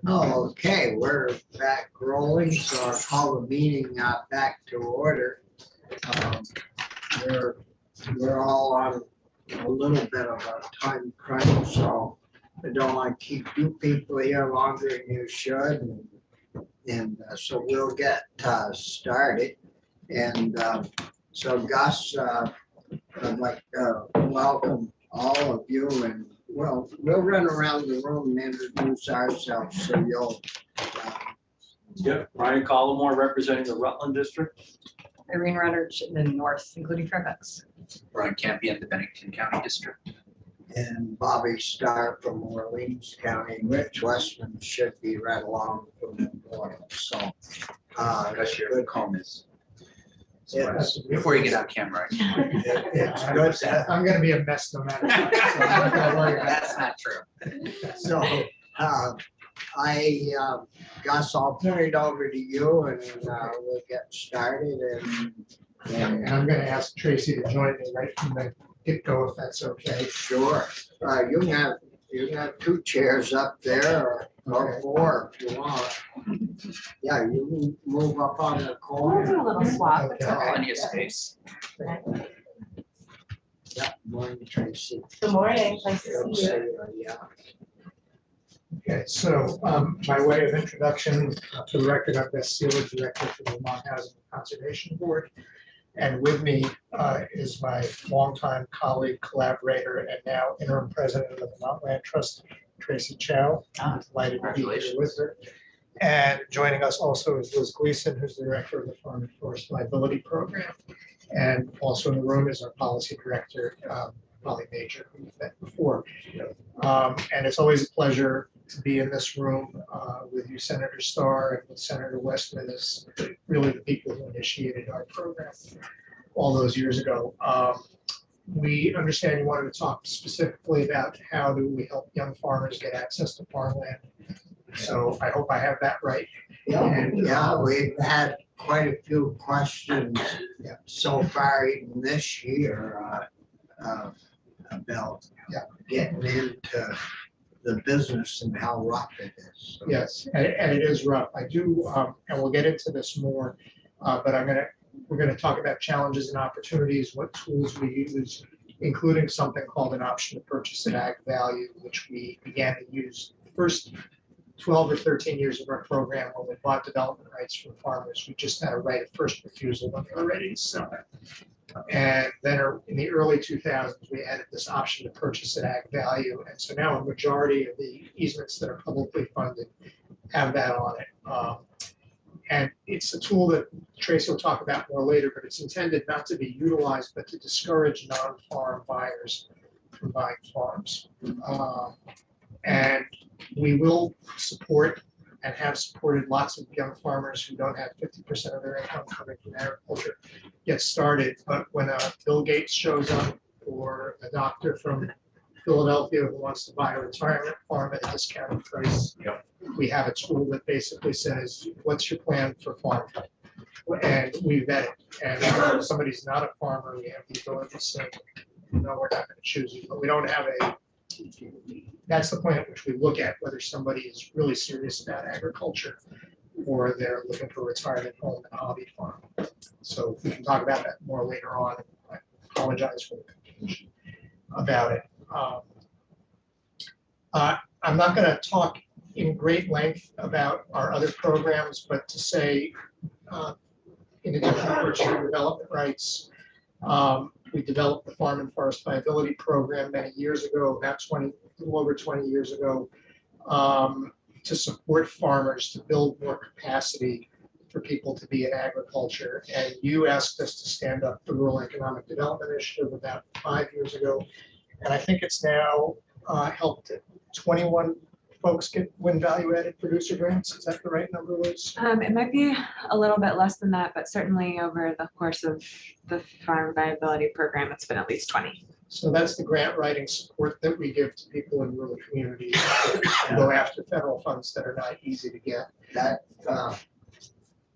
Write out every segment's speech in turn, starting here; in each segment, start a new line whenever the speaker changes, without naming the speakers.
Okay, we're back rolling, so I'll call the meeting back to order. Um, We're all on a little bit of a time crunch, so I don't want to keep you people here longer than you should. And so we'll get started. And so Gus, I'd like to welcome all of you, and we'll run around the room and introduce ourselves, so you'll.
Yep, Ryan Collmore representing the Rutland District.
Irene Rutledge in the north, including Fairfax.
Brian Campion, the Bennington County District.
And Bobby Starr from Orleans County. Rich Westman should be right along from the board, so.
That's your comb is.
Yes.
Before you get on camera.
It's good.
I'm gonna be a mess no matter what. So I'm not gonna worry about
That's not true.
So, Gus, I'll turn it over to you and we'll get started
it. And I'm gonna ask Tracy to join me right from the get-go, if that's okay.
Sure. You can have two chairs up there or four if you want. Yeah, you can move up on the
We'll
corner.
do a little swap. It's
Okay.
okay.
Plenty of space.
Yeah, morning, Tracy.
Good morning. Nice to
Good
see you.
see you, yeah.
Okay, so by way of introduction, for the record, I'm Beth Sealer, Director for the Vermont Housing and Conservation Board. And with me is my longtime colleague, collaborator, and now interim president of the Vermont Land Trust, Tracy Chow. I'm delighted to be here with her. And joining us also is Liz Gleason, who's the director of the Farm and Forest Liability Program. And also in the room is our policy director, Polly Major, who we've met before. And it's always a pleasure to be in this room with you, Senator Starr, and with Senator Westman, as really the people who initiated our program all those years ago. We understand you wanted to talk specifically about how do we help young farmers get access to farmland. So I hope I have that right.
Yeah, we've had quite a few questions so far even this year about getting into the business and how rough it is. So.
Yes, and it is rough. I do, and we'll get into this more, but we're gonna talk about challenges and opportunities, what tools we use, including something called an option to purchase at ag value, which we began to use the first 12 or 13 years of our program when we bought development rights from farmers. We just had a right of first refusal when they were ready to sell it. And then in the early 2000s, we added this option to purchase at ag value. And so now a majority of the easements that are publicly funded have that on it. And it's a tool that Tracy will talk about more later, but it's intended not to be utilized, but to discourage non-farm buyers from buying farms. And we will support and have supported lots of young farmers who don't have 50% of their income coming from agriculture get started. But when Bill Gates shows up or a doctor from Philadelphia who wants to buy a retirement farm at a discounted price, we have a tool that basically says, what's your plan for farm? And we vet it. And if somebody's not a farmer, we have the ability to say, no, we're not going to choose you. But we don't have that's the point at which we look at whether somebody is really serious about agriculture or they're looking for a retirement home and a hobby farm. So we can talk about that more later on. I apologize for the confusion about it. I'm not going to talk in great length about our other programs, but to say, in addition to purchasing development rights, we developed the Farm and Forest Liability Program many years ago, a little over 20 years ago, to support farmers to build more capacity for people to be in agriculture. And you asked us to stand up the Rural Economic Development Initiative about 5 years ago. And I think it's now helped 21 folks win value-added producer grants. Is that the right number, Liz?
It might be a little bit less than that, but certainly over the course of the Farm Viability Program, it's been at least 20.
So that's the grant writing support that we give to people in rural communities to go after federal funds that are not easy to get.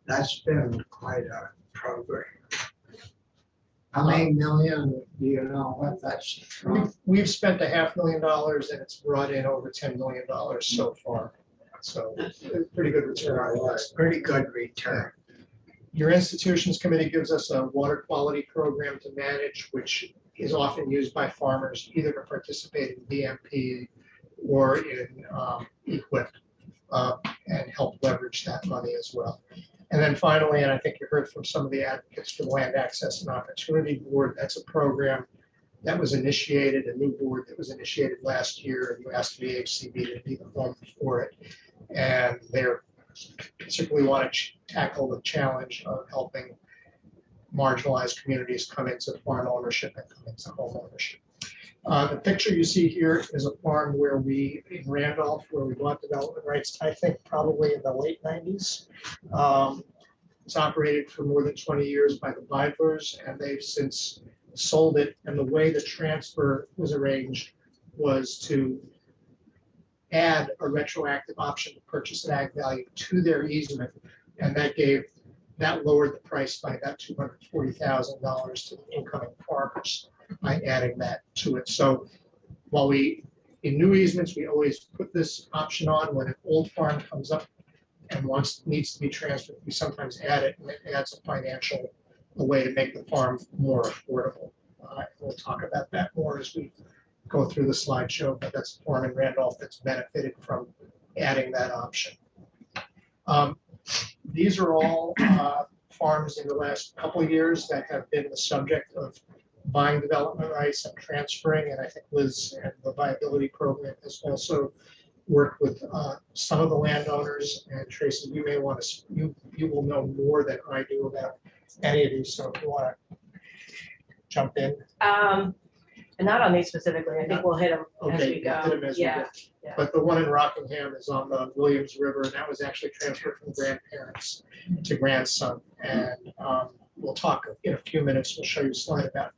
That's been quite a program. How many million, do you know what that's from?
We've spent $500,000 and it's brought in over $10 million so far. So pretty good return on
Well,
investment.
it's pretty good return.
Your institutions committee gives us a water quality program to manage, which is often used by farmers either to participate in BMP or in EQIP and help leverage that money as well. And then finally, and I think you heard from some of the advocates for the Land Access and Opportunity Board, that's a program that was initiated, a new board that was initiated last year, and you asked the AHCB to be the home for it. And they're particularly want to tackle the challenge of helping marginalized communities come into farm ownership and come into home ownership. The picture you see here is a farm where in Randolph, where we bought development rights, I think probably in the late 90s. It's operated for more than 20 years by the Beidlers, and they've since sold it. And the way the transfer was arranged was to add a retroactive option to purchase at ag value to their easement, and that lowered the price by about $240,000 to the incoming farmers by adding that to it. So while in new easements, we always put this option on when an old farm comes up and needs to be transferred, we sometimes add it, and it adds a way to make the farm more affordable. We'll talk about that more as we go through the slideshow, but that's a farm in Randolph that's benefited from adding that option. These are all farms in the last couple of years that have been the subject of buying development rights and transferring, and I think Liz and the viability program has also worked with some of the landowners. And Tracy, you may want to, you will know more than I do about any of these, so if you want to jump in.
And not on these specifically, I think we'll hit them as
Okay,
we go.
hit them as we
Yeah,
go.
yeah.
But the one in Rockingham is on the Williams River, and that was actually transferred from grandparents to grandson. And we'll talk in a few minutes, we'll show you a slide about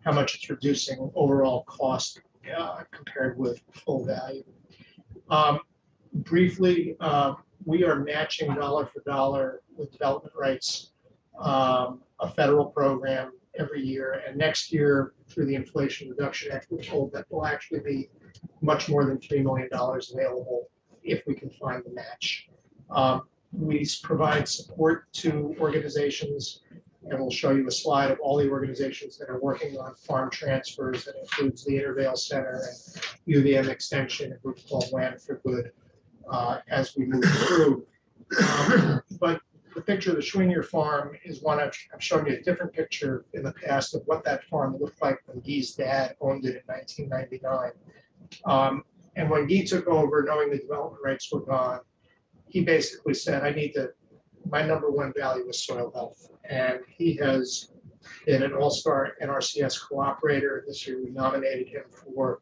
how much it's reducing overall cost compared with full value. Briefly, we are matching dollar for dollar with development rights, a federal program every year. And next year, through the Inflation Reduction Act, we're told that will actually be much more than $3 million available if we can find the match. We provide support to organizations, and we'll show you a slide of all the organizations that are working on farm transfers. That includes the Intervale Center and UVM Extension, a group called Land for Good, as we move through. But the picture of the Schwinier farm is one I've shown you a different picture in the past of what that farm looked like when Guy's dad owned it in 1999. And when Guy took over, knowing the development rights were gone, he basically said, my number one value is soil health. And he has been an all-star NRCS cooperator. This year we nominated him for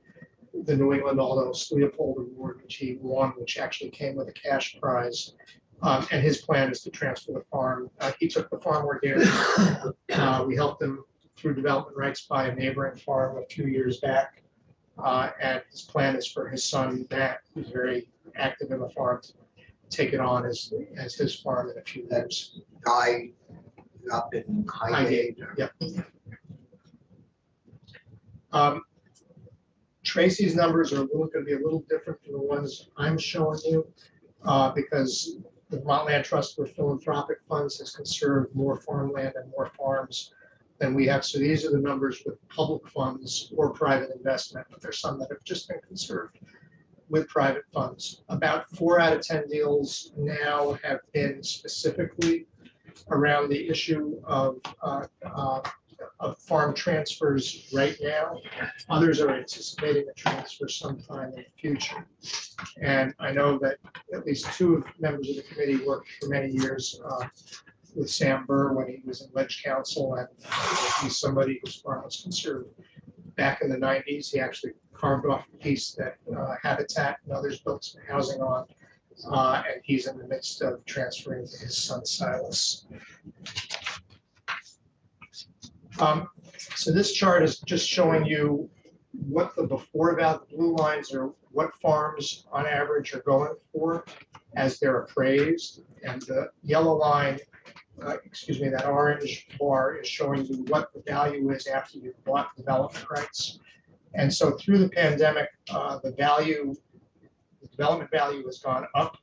the New England Aldous Leopold Award, which he won, which actually came with a cash prize. And his plan is to transfer the farm. He took the farm organic. We helped him through development rights buy a neighboring farm a few years back. And his plan is for his son, Matt, who's very active in the farm, to take it on as his farm in a few years.
Guy up in Highgate.
Yep. Tracy's numbers are going to be a little different from the ones I'm showing you because the Vermont Land Trust with philanthropic funds has conserved more farmland and more farms than we have. So these are the numbers with public funds or private investment, but there's some that have just been conserved with private funds. About 4 out of 10 deals now have been specifically around the issue of farm transfers right now. Others are anticipating a transfer sometime in the future. And I know that at least 2 members of the committee worked for many years with Sam Burr when he was in Ledge Council, and he's somebody whose farm was conserved back in the 90s. He actually carved off a piece that Habitat and others built some housing on, and he's in the midst of transferring to his son Silas. So this chart is just showing you what the before value, the blue lines are what farms on average are going for as they're appraised, and the yellow line, that orange bar is showing you what the value is after you've bought development rights. And so through the pandemic, the development value has gone up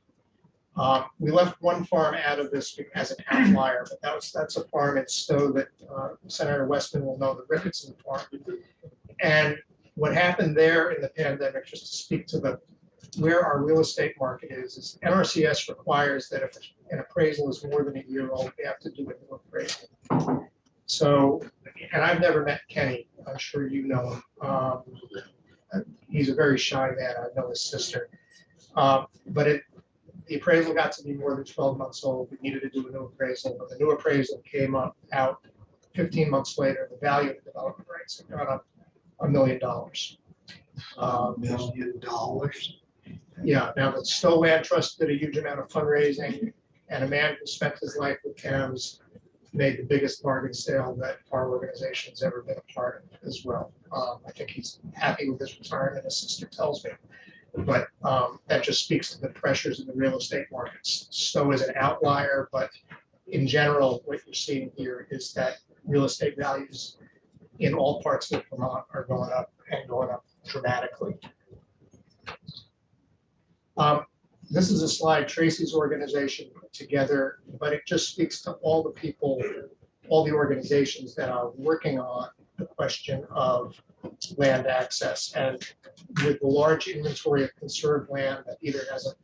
We left one farm out of this as an outlier, but that's a farm in Stowe that Senator Westman will know, the Ricketson farm. And what happened there in the pandemic, just to speak to where our real estate market is NRCS requires that if an appraisal is more than a year old, they have to do a new appraisal. So, and I've never met Kenny, I'm sure you know him. He's a very shy man, I know his sister. But the appraisal got to be more than 12 months old. We needed to do a new appraisal. When the new appraisal came out 15 months later, the value of the development rights had gone up $1 million.
$1 million.
Yeah, now the Stowe Land Trust did a huge amount of fundraising, and a man who spent his life with CAMS made the biggest bargain sale that our organization's ever been a part of as well. I think he's happy with his retirement, his sister tells me. But that just speaks to the pressures in the real estate markets. Stowe is an outlier, but in general, what you're seeing here is that real estate values in all parts of Vermont are going up and going up dramatically. This is a slide Tracy's organization put together, but it just speaks to all the people, all the organizations that are working on the question of land access. And with the large inventory of conserved land that either has a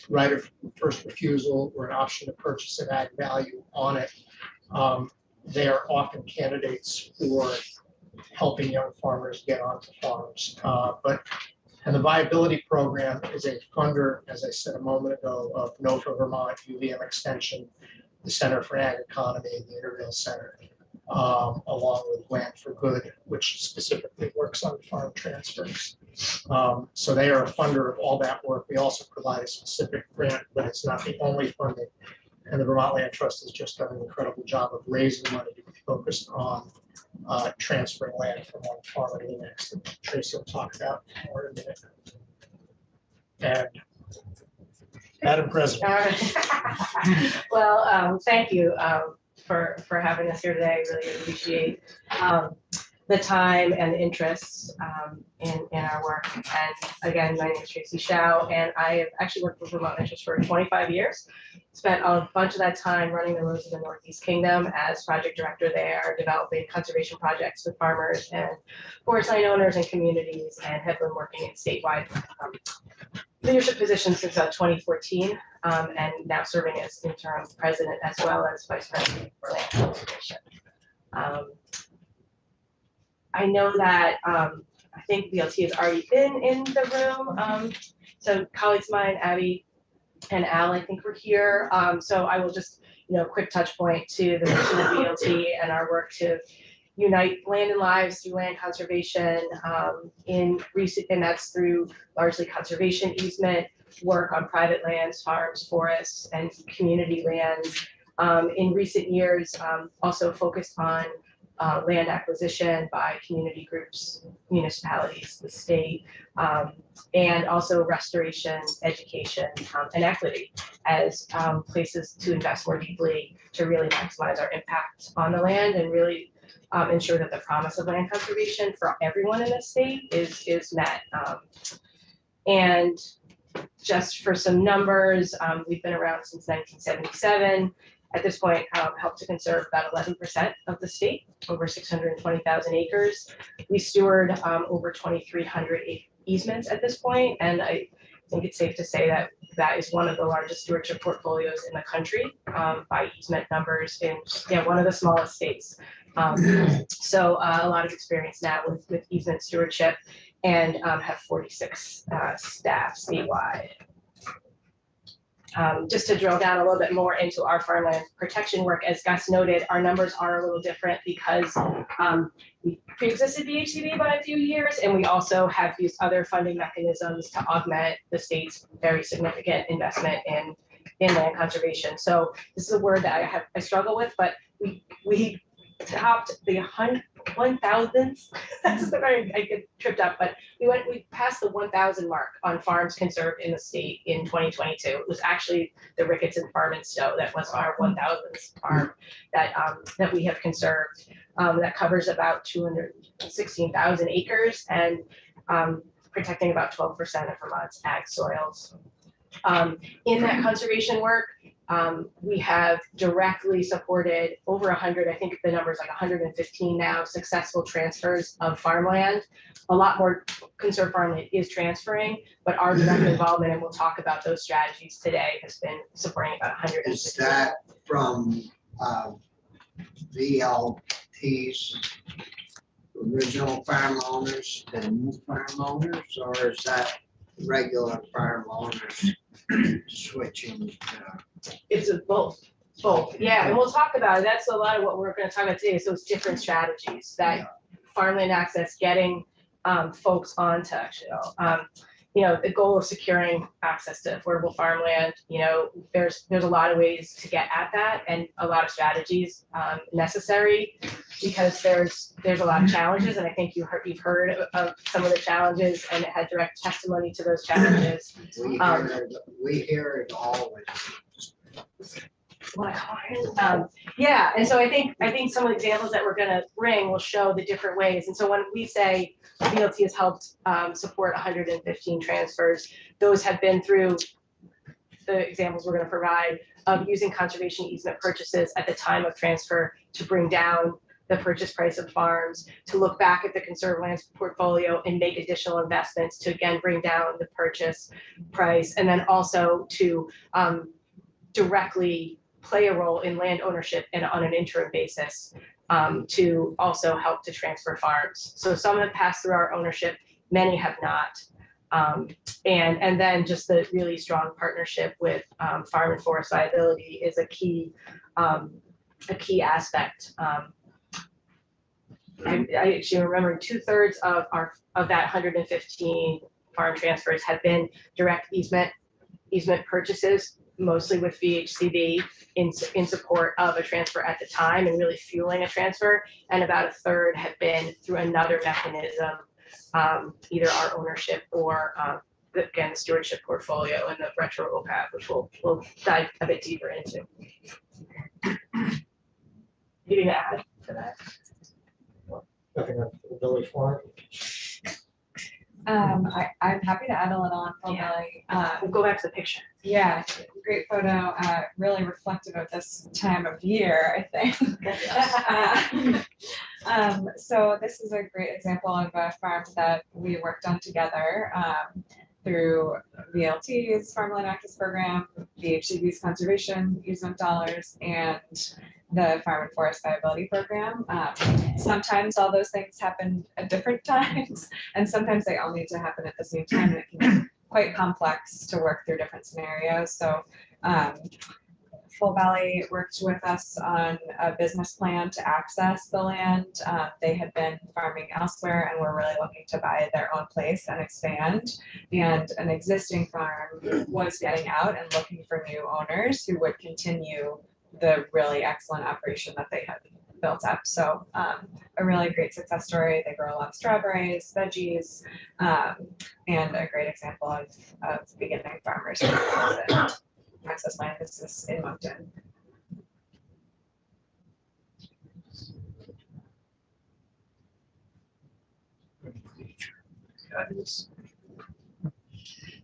right of first refusal or an option to purchase and add value on it, they are often candidates for helping young farmers get onto farms. And the viability program is a funder, as I said a moment ago, of NOFA Vermont, UVM Extension, the Center for Ag Economy, the Intervale Center, along with Land for Good, which specifically works on farm transfers. So they are a funder of all that work. We also provide a specific grant, but it's not the only funding. And the Vermont Land Trust has just done an incredible job of raising money to be focused on transferring land from one farmer to the next, that Tracy will talk about more in a minute. And Madam President.
Well, thank you for having us here today. I really appreciate the time and the interest in our work. And again, my name is Tracy Shao, and I have actually worked with Vermont Interest for 25 years. Spent a bunch of that time running the roads of the Northeast Kingdom as project director there, developing conservation projects with farmers and forest land owners and communities, and have been working in statewide leadership positions since 2014, and now serving as interim president as well as vice president for land conservation. I know that I think VLT has already been in the room. So colleagues of mine, Abby and Al, I think we're here. So I will just, quick touch point to the mission of VLT and our work to unite land and lives through land conservation and that's through largely conservation easement, work on private lands, farms, forests, and community lands. In recent years, also focused on land acquisition by community groups, municipalities, the state, and also restoration, education, and equity as places to invest more deeply to really maximize our impact on the land and really ensure that the promise of land conservation for everyone in the state is met. And just for some numbers, we've been around since 1977. At this point, helped to conserve about 11% of the state, over 620,000 acres. We steward over 2,300 easements at this point, and I think it's safe to say that that is one of the largest stewardship portfolios in the country by easement numbers in one of the smallest states. So a lot of experience now with easement stewardship, and have 46 staff statewide. Just to drill down a little bit more into our farmland protection work, as Gus noted, our numbers are a little different because we pre-existed VHCB by a few years, and we also have used other funding mechanisms to augment the state's very significant investment in land conservation. So this is a word that I struggle with, but we topped the 1,000th. That's the very, I get tripped up, but we passed the 1,000 mark on farms conserved in the state in 2022. It was actually the Ricketson farm in Stowe that was our 1,000th farm that we have conserved. That covers about 216,000 acres and protecting about 12% of Vermont's ag soils. In that conservation work, we have directly supported over 100, I think the number is like 115 now, successful transfers of farmland. A lot more conserved farmland is transferring, but our direct involvement, and we'll talk about those strategies today, has been supporting about 115.
Is that from VLT's original farm owners to new farm owners, or is that regular farm owners switching to?
It's a both, yeah, and we'll talk about it. That's a lot of what we're gonna talk about today, is those different strategies that farmland access, getting folks onto, actually, you know, the goal of securing access to affordable farmland, you know, there's a lot of ways to get at that, and a lot of strategies necessary, because there's a lot of challenges, and I think you've heard of some of the challenges and had direct testimony to those challenges.
We hear it always.
Yeah, and so I think some of the examples that we're gonna bring will show the different ways. And so when we say VLT has helped support 115 transfers, those have been through the examples we're gonna provide of using conservation easement purchases at the time of transfer to bring down the purchase price of farms, to look back at the conserved lands portfolio and make additional investments to again bring down the purchase price, and then also to directly play a role in land ownership and on an interim basis to also help to transfer farms. So some have passed through our ownership, many have not. And then just the really strong partnership with farm and forest viability is a key aspect. I actually remember 2/3 of that 115 farm transfers have been direct easement purchases, mostly with VHCB in support of a transfer at the time and really fueling a transfer, and about 1/3 have been through another mechanism, either our onyership or again, the stewardship portfolio and the retro OPAP, which we'll dive a bit deeper into. Anything to add to that?
Nothing on the village farm.
I'm happy to add a little on Full
Yeah.
Valley.
We'll go back to the picture.
Yeah, great photo, really reflective of this time of year, I think. So this is a great example of a farm that we worked on together through VLT's Farmland Access Program, VHCB's Conservation Easement Dollars, and the Farm and Forest Viability Program. Sometimes all those things happen at different times, and sometimes they all need to happen at the same time, and it can be quite complex to work through different scenarios. So Full Valley worked with us on a business plan to access the land. They had been farming elsewhere and were really looking to buy their own place and expand. And an existing farm was getting out and looking for new owners who would continue the really excellent operation that they had built up. So a really great success story. They grow a lot of strawberries, veggies, and a great example of beginning farmers who access land business in Moncton.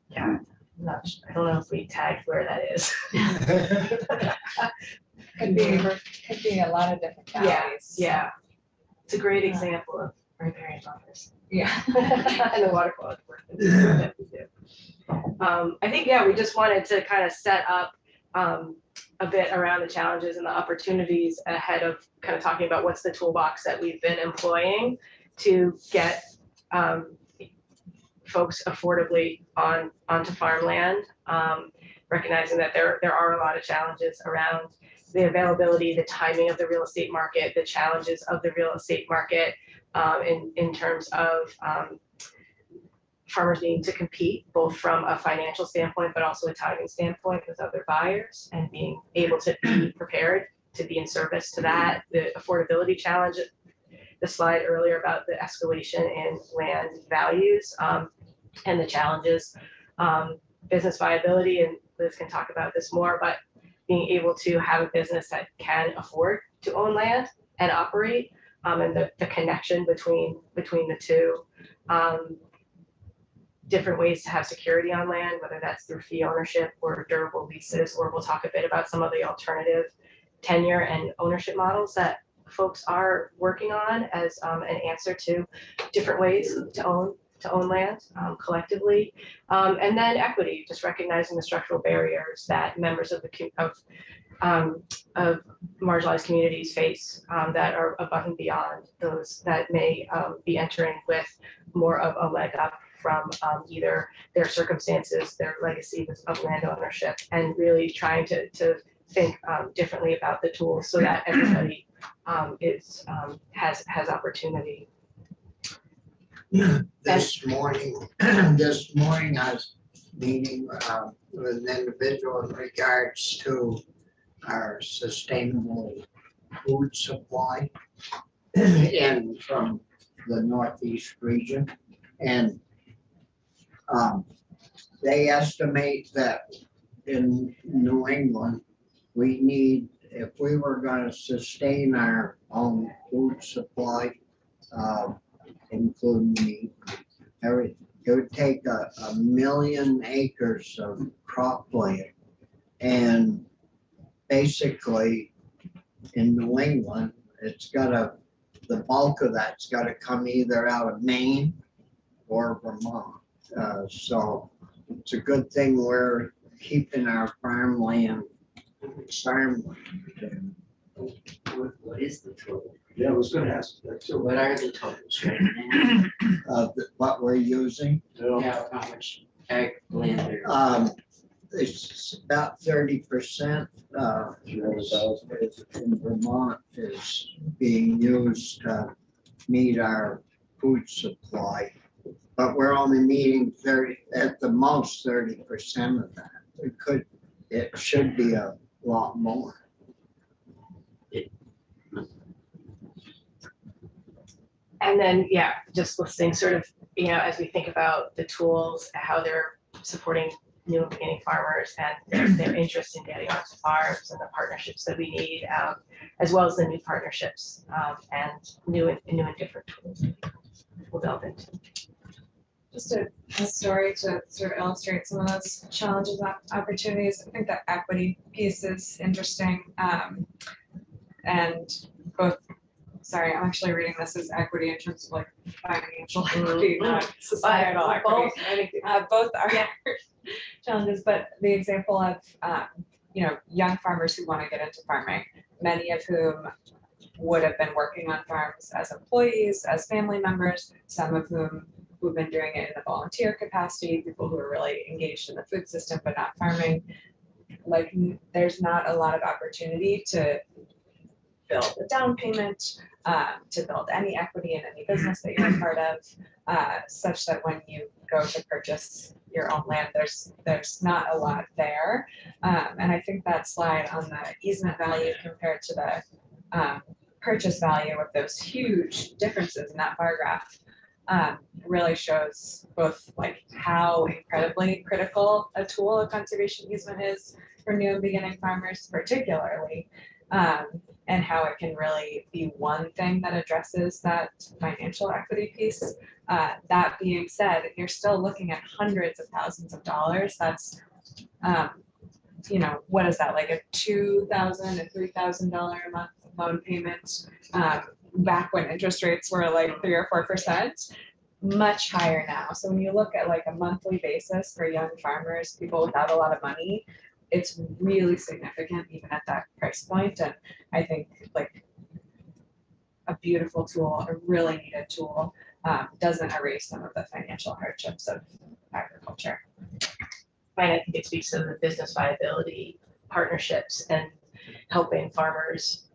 Yeah, I don't know if we tagged where that is. Could be a lot of different valleys.
Yeah, it's a great example of riparian buffers.
Yeah.
And the water quality work that we do. I think, yeah, we just wanted to kind of set up a bit around the challenges and the opportunities ahead of kind of talking about what's the toolbox that we've been employing to get folks affordably onto farmland, recognizing that there are a lot of challenges around the availability, the timing of the real estate market, the challenges of the real estate market in terms of farmers needing to compete both from a financial standpoint, but also a timing standpoint with other buyers, and being able to be prepared to be in service to that. The affordability challenge, the slide earlier about the escalation in land values and the challenges, business viability, and Liz can talk about this more, but being able to have a business that can afford to own land and operate, and the connection between the two. different ways to have security on land, whether that's through fee ownership or durable leases, or we'll talk a bit about some of the alternative tenure and ownership models that folks are working on as an answer to different ways to own land collectively. And then equity, just recognizing the structural barriers that members of of marginalized communities face that are above and beyond those that may be entering with more of a leg up from either their circumstances, their legacy of land ownership, and really trying to think differently about the tools so that everybody has opportunity.
This morning, this morning I was meeting with an individual in regards to our sustainable food supply and from the Northeast region. And they estimate that in New England, we need, if we were going to sustain our own food supply, including meat, everything, it would take a million acres of cropland. And basically, in New England, the bulk of that's got to come either out of Maine or Vermont. So it's a good thing we're keeping our farmland.
What is the total?
Yeah, I was gonna ask that too.
What are the totals right now?
What we're using.
Yeah, how much ag land there?
It's about 30%. In Vermont is being used to meet our food supply. But we're only meeting at the most 30% of that. It should be a lot more.
And then, yeah, just listing sort of, as we think about the tools, how they're supporting new and beginning farmers and their interest in getting onto farms and the partnerships that we need, as well as the new partnerships and new and different tools we'll delve into.
Just a story to sort of illustrate some of those challenges, opportunities. I think the equity piece is interesting. And both, sorry, I'm actually reading this as equity in terms of like financial equity, not societal equity. Both are challenges, but the example of, young farmers who want to get into farming, many of whom would have been working on farms as employees, as family members, some of who've been doing it in a volunteer capacity, people who are really engaged in the food system but not farming. Like, there's not a lot of opportunity to build a down payment, to build any equity in any business that you're a part of, such that when you go to purchase your own land, there's not a lot there. And I think that slide on the easement value compared to the purchase value of those huge differences in that bar graph really shows both like how incredibly critical a tool a conservation easement is for new and beginning farmers particularly, and how it can really be one thing that addresses that financial equity piece. That being said, you're still looking at hundreds of thousands of dollars. That's, what is that, like a $2,000 and $3,000 a month loan payment back when interest rates were like 3 or 4%, much higher now. So when you look at like a monthly basis for young farmers, people without a lot of money, it's really significant even at that price point. And I think like a beautiful tool, a really needed tool, doesn't erase some of the financial hardships of agriculture.
And I think it speaks to the business viability partnerships and helping farmers,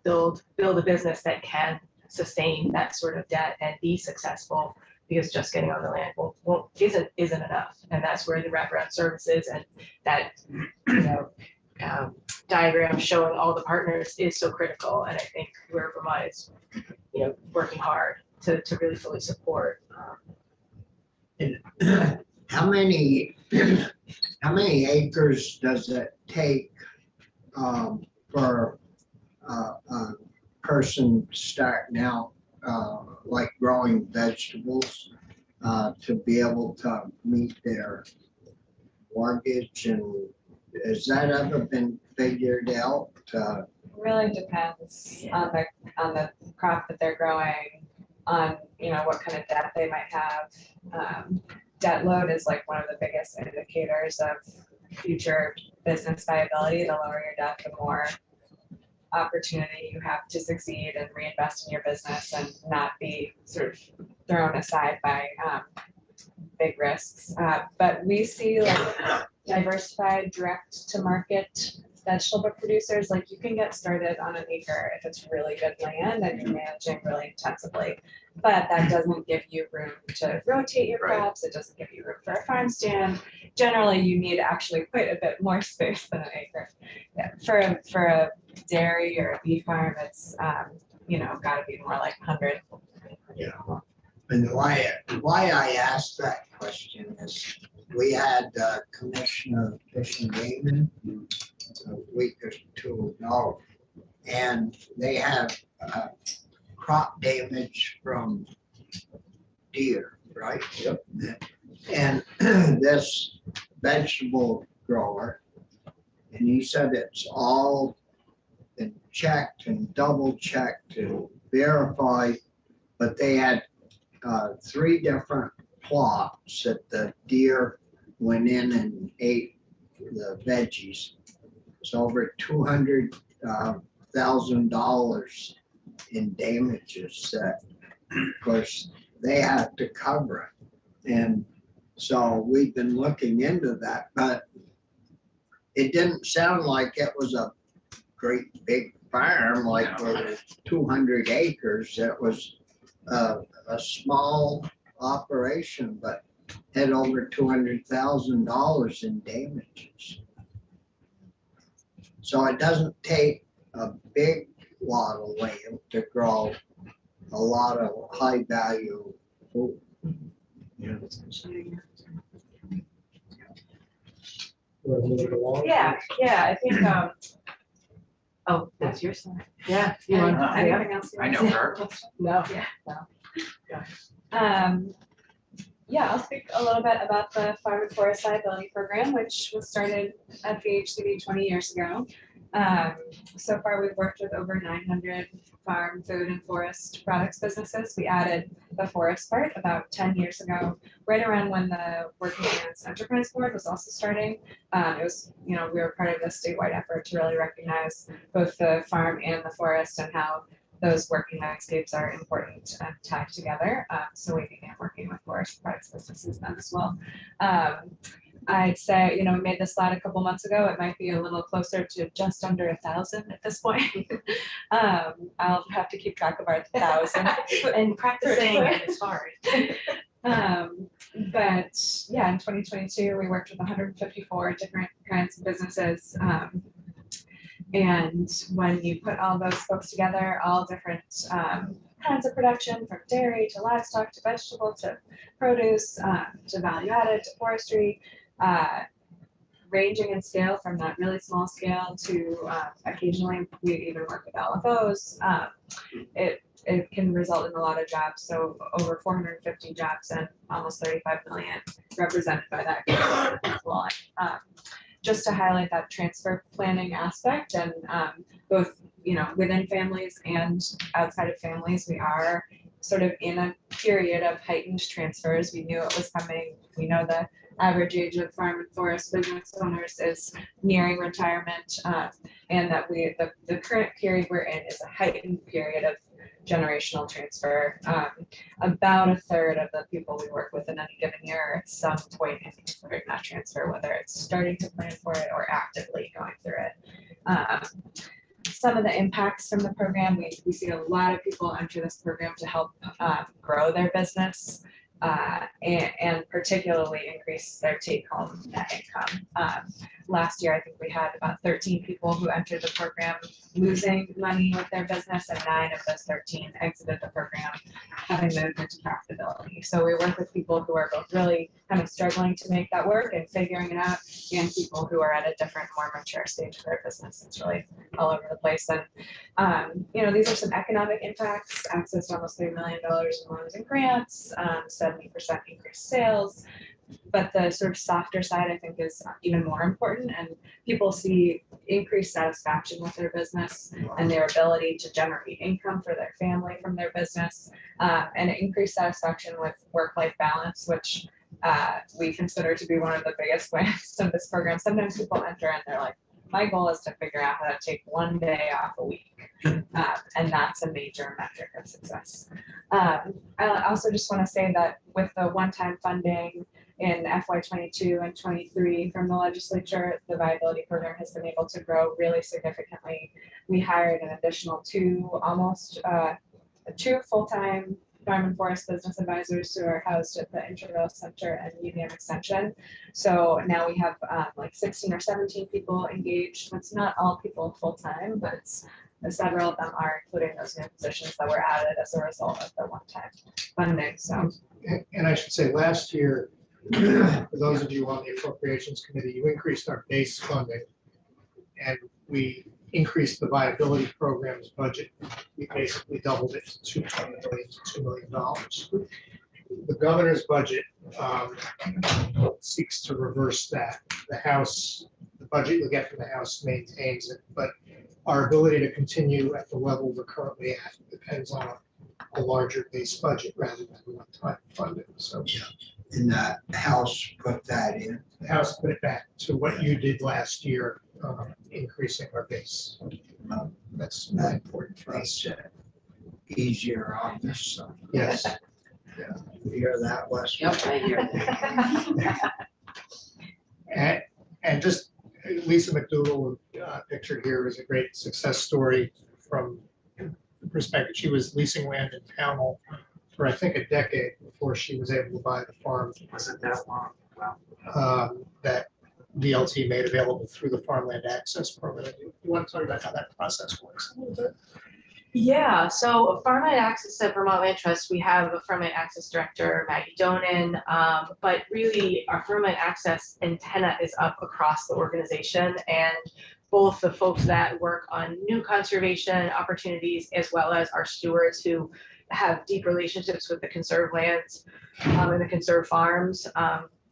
build a business that can sustain that sort of debt and be successful, because just getting on the land isn't enough. And that's where the wraparound services and that diagram showing all the partners is so critical. And I think where Vermont is working hard to really fully support.
How many acres does it take for a person starting out, like growing vegetables? to be able to meet their mortgage, and has that ever been figured out?
Really depends on the crop that they're growing, on, you know, what kind of debt they might have. Debt load is like one of the biggest indicators of future business viability. The lower your debt, the more opportunity you have to succeed and reinvest in your business and not be sort of thrown aside by big risks. But we see like diversified direct to market vegetable producers, like you can get started on an acre if it's really good land and you're managing really intensively. But that doesn't give you room to rotate your
Right.
crops. It doesn't give you room for a farm stand. Generally, you need actually quite a bit more space than an acre. Yeah, for a dairy or a beef farm, it's you know, got to be more like 100.
Yeah. And why I asked that question is, we had Commissioner Fish and Game a week or two ago, and they had crop damage from deer, right? Yep. And this vegetable grower, and he said it's all been checked and double checked and verified, but they had 3 different plots that the deer went in and ate the veggies. It's over $200,000 in damages that, of course, they have to cover it. And so we've been looking into that, but it didn't sound like it was a great big farm, like with 200 acres. It was a small operation, but had over $200,000 in damages. So it doesn't take a big lot of land to grow a lot of high value food.
Yeah, I think, oh, that's your son. Yeah. You want,
Anything else? you
I
want
know
to say?
her.
No.
Yeah, I'll speak a little bit about the Farm and Forest Liability Program, which was started at VHCD 20 years ago. So far, we've worked with over 900 farm, food, and forest products businesses. We added the forest part about 10 years ago, right around when the Working Lands Enterprise Board was also starting. It was, you know, we were part of the statewide effort to really recognize both the farm and the forest and how those working landscapes are important and tied together. So we began working with forest products businesses then as well. I'd say, you know, we made this slide a couple months ago. It might be a little closer to just under 1,000 at this point. I'll have to keep track of our 1,000.
And practicing is hard.
But yeah, in 2022, we worked with 154 different kinds of businesses. And when you put all those folks together, all different kinds of production, from dairy to livestock to vegetable to produce to value added to forestry, ranging in scale from that really small scale to occasionally we even work with LFOs. It can result in a lot of jobs. So over 450 jobs and almost 35 million represented by that as well. Just to highlight that transfer planning aspect, and both, you know, within families and outside of families, we are sort of in a period of heightened transfers. We knew it was coming. We know the average age of farm and forest business owners is nearing retirement, and that the current period we're in is a heightened period of generational transfer. About a third of the people we work with in any given year are at some point in that transfer, whether it's starting to plan for it or actively going through it. Some of the impacts from the program, we see a lot of people enter this program to help grow their business and particularly increase their take-home net income. last year, I think we had about 13 people who entered the program losing money with their business, and 9 of those 13 exited the program having moved into profitability. So we work with people who are both really kind of struggling to make that work and figuring it out, and people who are at a different, more mature stage of their business. It's really all over the place. And these are some economic impacts: access to almost $3 million in loans and grants, 70% increased sales. But the sort of softer side, I think, is even more important, and people see increased satisfaction with their business and their ability to generate income for their family from their business, and increased satisfaction with work-life balance, which we consider to be one of the biggest wins of this program. Sometimes people enter and they're like, my goal is to figure out how to take one day off a week. And that's a major metric of success. I also just want to say that with the one-time funding in FY22 and 23 from the legislature, the viability program has been able to grow really significantly. We hired an additional 2 full-time farm and forest business advisors who are housed at the Intervale Center and UVM Extension. So now we have like 16 or 17 people engaged. It's not all people full-time, but several of them are, including those new positions that were added as a result of the one-time funding. So,
And I should say, last year, for those of you on the Appropriations Committee, you increased our base funding, and we increased the viability program's budget. We basically doubled it to $2 million. The governor's budget seeks to reverse that. The budget we get from the House maintains it, but our ability to continue at the level we're currently at depends on a larger base budget rather than one-time funding. So
And the House put that in.
the House put it back to what you did last year, increasing our base. That's not important for us.
Easier on this side.
Yes.
You hear that, Wes?
Yep, I hear that.
And just Lisa McDougall, pictured here, is a great success story from the perspective. She was leasing land in Pownell for, I think, a decade before she was able to buy the farm.
Wasn't that long? Wow.
That VLT made available through the Farmland Access Program. You want to talk about how that process works a little bit?
Yeah, so Farmland Access at Vermont Land Trust, we have a Farmland Access Director, Maggie Donan, but really our Farmland Access antenna is up across the organization, and both the folks that work on new conservation opportunities as well as our stewards who have deep relationships with the conserved lands and the conserved farms,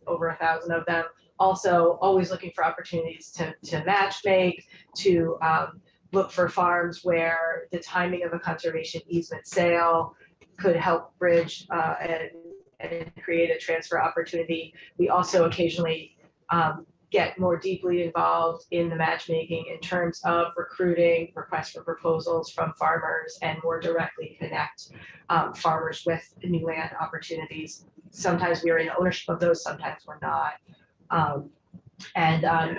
over 1,000 of them, also always looking for opportunities to match make, to look for farms where the timing of a conservation easement sale could help bridge and create a transfer opportunity. We also occasionally get more deeply involved in the matchmaking in terms of recruiting requests for proposals from farmers and more directly connect farmers with new land opportunities. Sometimes we are in ownership of those, sometimes we're not.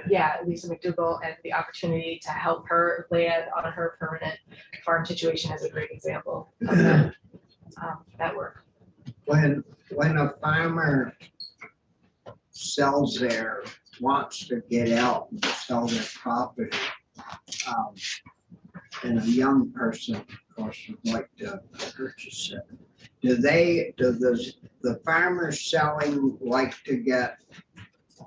Yeah, Lisa McDougall and the opportunity to help her land on her permanent farm situation is a great example of that work.
When a farmer wants to get out and sell their property, and a young person, of course, would like to purchase it, do the farmers selling like to get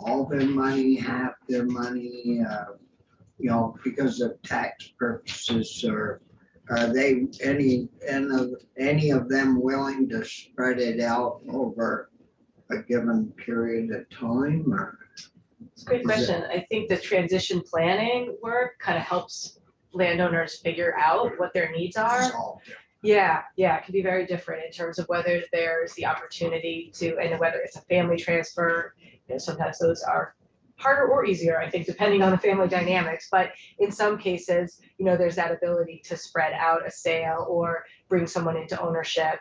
all their money, half their money, because of tax purposes, or are they any of them willing to spread it out over a given period of time, or?
It's a great question. I think the transition planning work kind of helps landowners figure out what their needs are. Yeah, it can be very different in terms of whether there's the opportunity to, and whether it's a family transfer. Sometimes those are harder or easier, I think, depending on the family dynamics. But in some cases, there's that ability to spread out a sale or bring someone into ownership.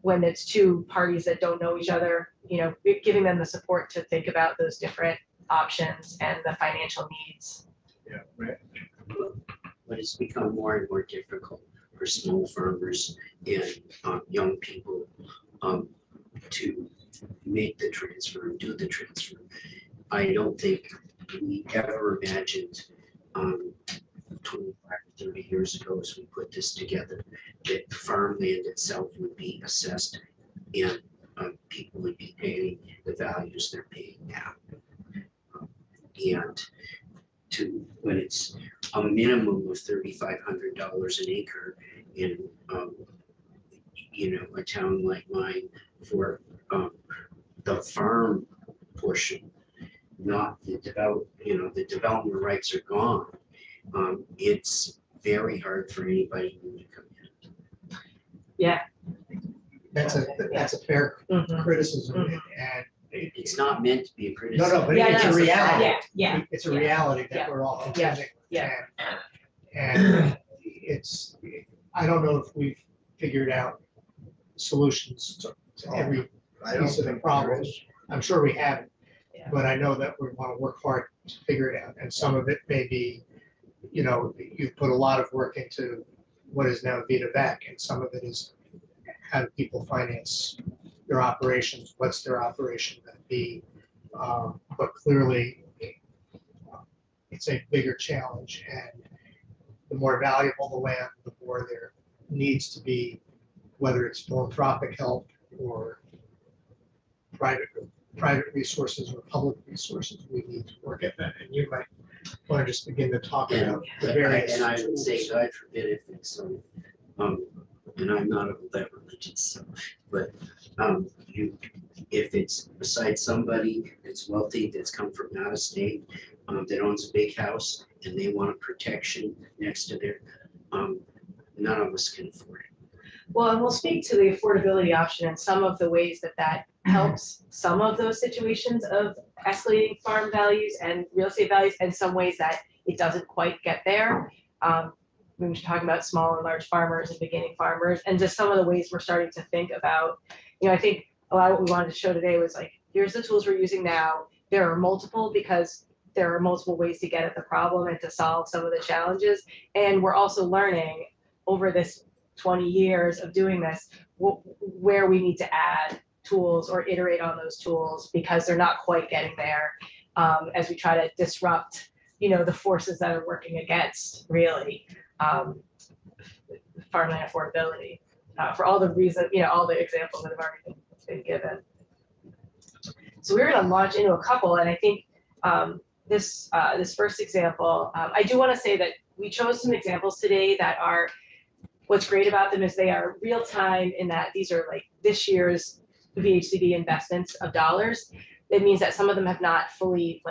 When it's two parties that don't know each other, giving them the support to think about those different options and the financial needs.
Yeah, right.
But it's become more and more difficult for small farmers and young people to make the transfer and do the transfer. I don't think we ever imagined 25 or 30 years ago as we put this together, that farmland itself would be assessed and people would be paying the values they're paying now. And when it's a minimum of $3,500 an acre in, a town like mine for the farm portion, not the the development rights are gone. It's very hard for anybody to come in.
That's a fair
Mhm.
criticism,
Mhm.
and
It's not meant to be a
no,
criticism.
but
Yeah,
it's a
no,
reality.
yeah,
It's a
yeah,
reality
yeah,
that we're all contending with.
yeah.
And it's, I don't know if we've figured out solutions to every
I don't
piece of the
think
problem.
there is.
I'm sure we haven't,
Yeah.
but I know that we want to work hard to figure it out. And some of it may be, you've put a lot of work into what is now Vita Vec, and some of it is how do people finance their operations, what's their operation going to be? But clearly, it's a bigger challenge, and the more valuable the land, the more there needs to be, whether it's philanthropic help or private resources or public resources, we need to work at that. And you might want to just begin to talk about the various
And I would say,
tools.
God forbid if it's and I'm not of that religion, so, but if it's besides somebody that's wealthy, that's come from out of state, that owns a big house and they want a protection next to their, none of us can afford it.
Well, and we'll speak to the affordability option and some of the ways that helps some of those situations of escalating farm values and real estate values, and some ways that it doesn't quite get there. We were talking about small and large farmers and beginning farmers, and just some of the ways we're starting to think about, I think a lot of what we wanted to show today was like, here's the tools we're using now. There are multiple, because there are multiple ways to get at the problem and to solve some of the challenges. And we're also learning over this 20 years of doing this, where we need to add tools or iterate on those tools because they're not quite getting there, as we try to disrupt, the forces that are working against really farmland affordability, for all the reasons, all the examples that have already been given. So we're going to launch into a couple, and I think this first example, I do want to say that we chose some examples today that are, what's great about them is they are real time in that these are like this year's VHCD investments of dollars. It means that some of them have not fully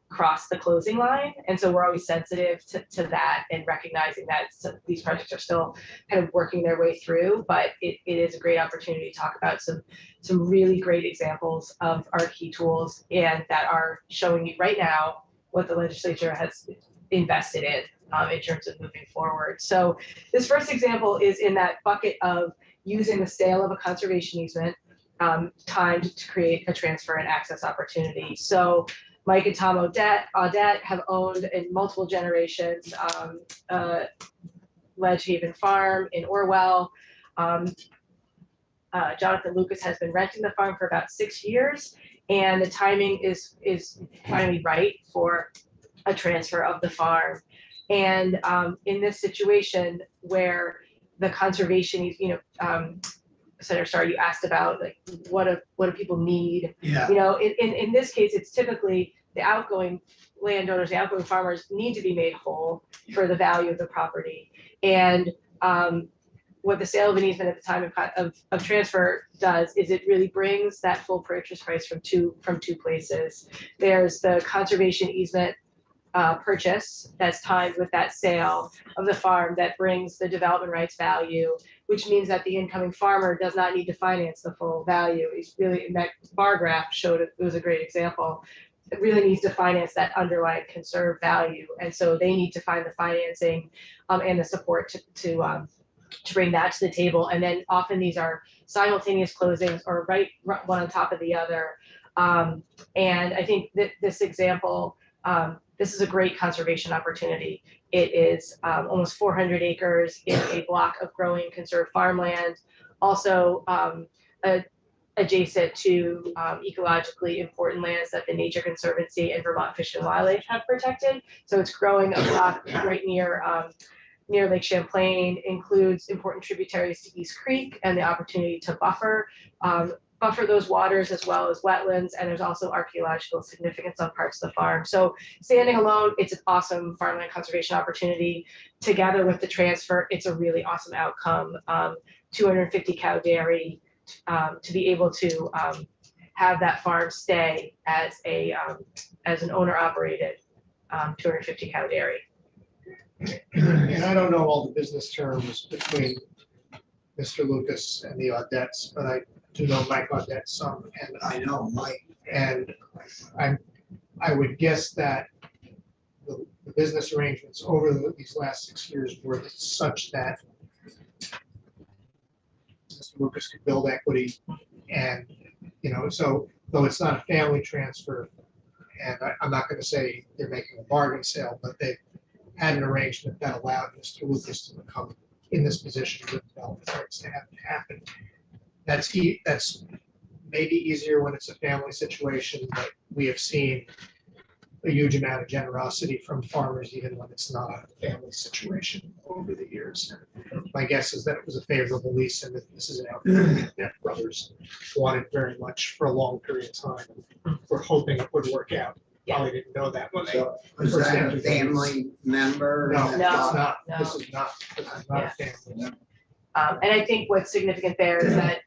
crossed the closing line, and so we're always sensitive to that and recognizing that these projects are still kind of working their way through. But it is a great opportunity to talk about some really great examples of our key tools, and that are showing you right now what the legislature has invested in terms of moving forward. So this first example is in that bucket of using the sale of a conservation easement timed to create a transfer and access opportunity. So Mike and Tom Audette have owned in multiple generations Ledge Haven Farm in Orwell. Jonathan Lucas has been renting the farm for about 6 years, and the timing is finally right for a transfer of the farm. And in this situation where the conservation, Senator Starr, you asked about what do people need?
Yeah.
In this case, it's typically the outgoing landowners, the outgoing farmers need to be made whole for the value of the property. And what the sale of an easement at the time of transfer does is it really brings that full purchase price from two places. There's the conservation easement purchase that's tied with that sale of the farm that brings the development rights value, which means that the incoming farmer does not need to finance the full value. It's really, that bar graph showed it was a great example. It really needs to finance that underlying conserved value, and so they need to find the financing and the support to bring that to the table. And then often these are simultaneous closings or right one on top of the other. And I think that this example, this is a great conservation opportunity. It is almost 400 acres in a block of growing conserved farmland. Also, a adjacent to ecologically important lands that the Nature Conservancy and Vermont Fish and Wildlife have protected. So it's growing a block right near Lake Champlain, includes important tributaries to East Creek and the opportunity to buffer those waters as well as wetlands. And there's also archaeological significance on parts of the farm. So standing alone, it's an awesome farmland conservation opportunity. Together with the transfer, it's a really awesome outcome. 250 cow dairy, to be able to have that farm stay as an owner operated 250 cow dairy.
And I don't know all the business terms between Mr. Lucas and the Audettes, but I do know Mike Audette some, and
I know, Mike.
And I would guess that the business arrangements over these last 6 years were such that Mr. Lucas could build equity, and, you know, so though it's not a family transfer, and I'm not gonna say they're making a bargain sale, but they had an arrangement that allowed Mr. Lucas to become in this position with development rights to have it happen. That's maybe easier when it's a family situation, but we have seen a huge amount of generosity from farmers, even when it's not a family situation over the years. My guess is that it was a favorable lease, and that this is an outcome that brothers wanted very much for a long period of time. We're hoping it would work out. Probably didn't know that when they.
So was that a family member?
No,
that
it's
bought-
not.
No.
This is not a family.
And I think what's significant there is that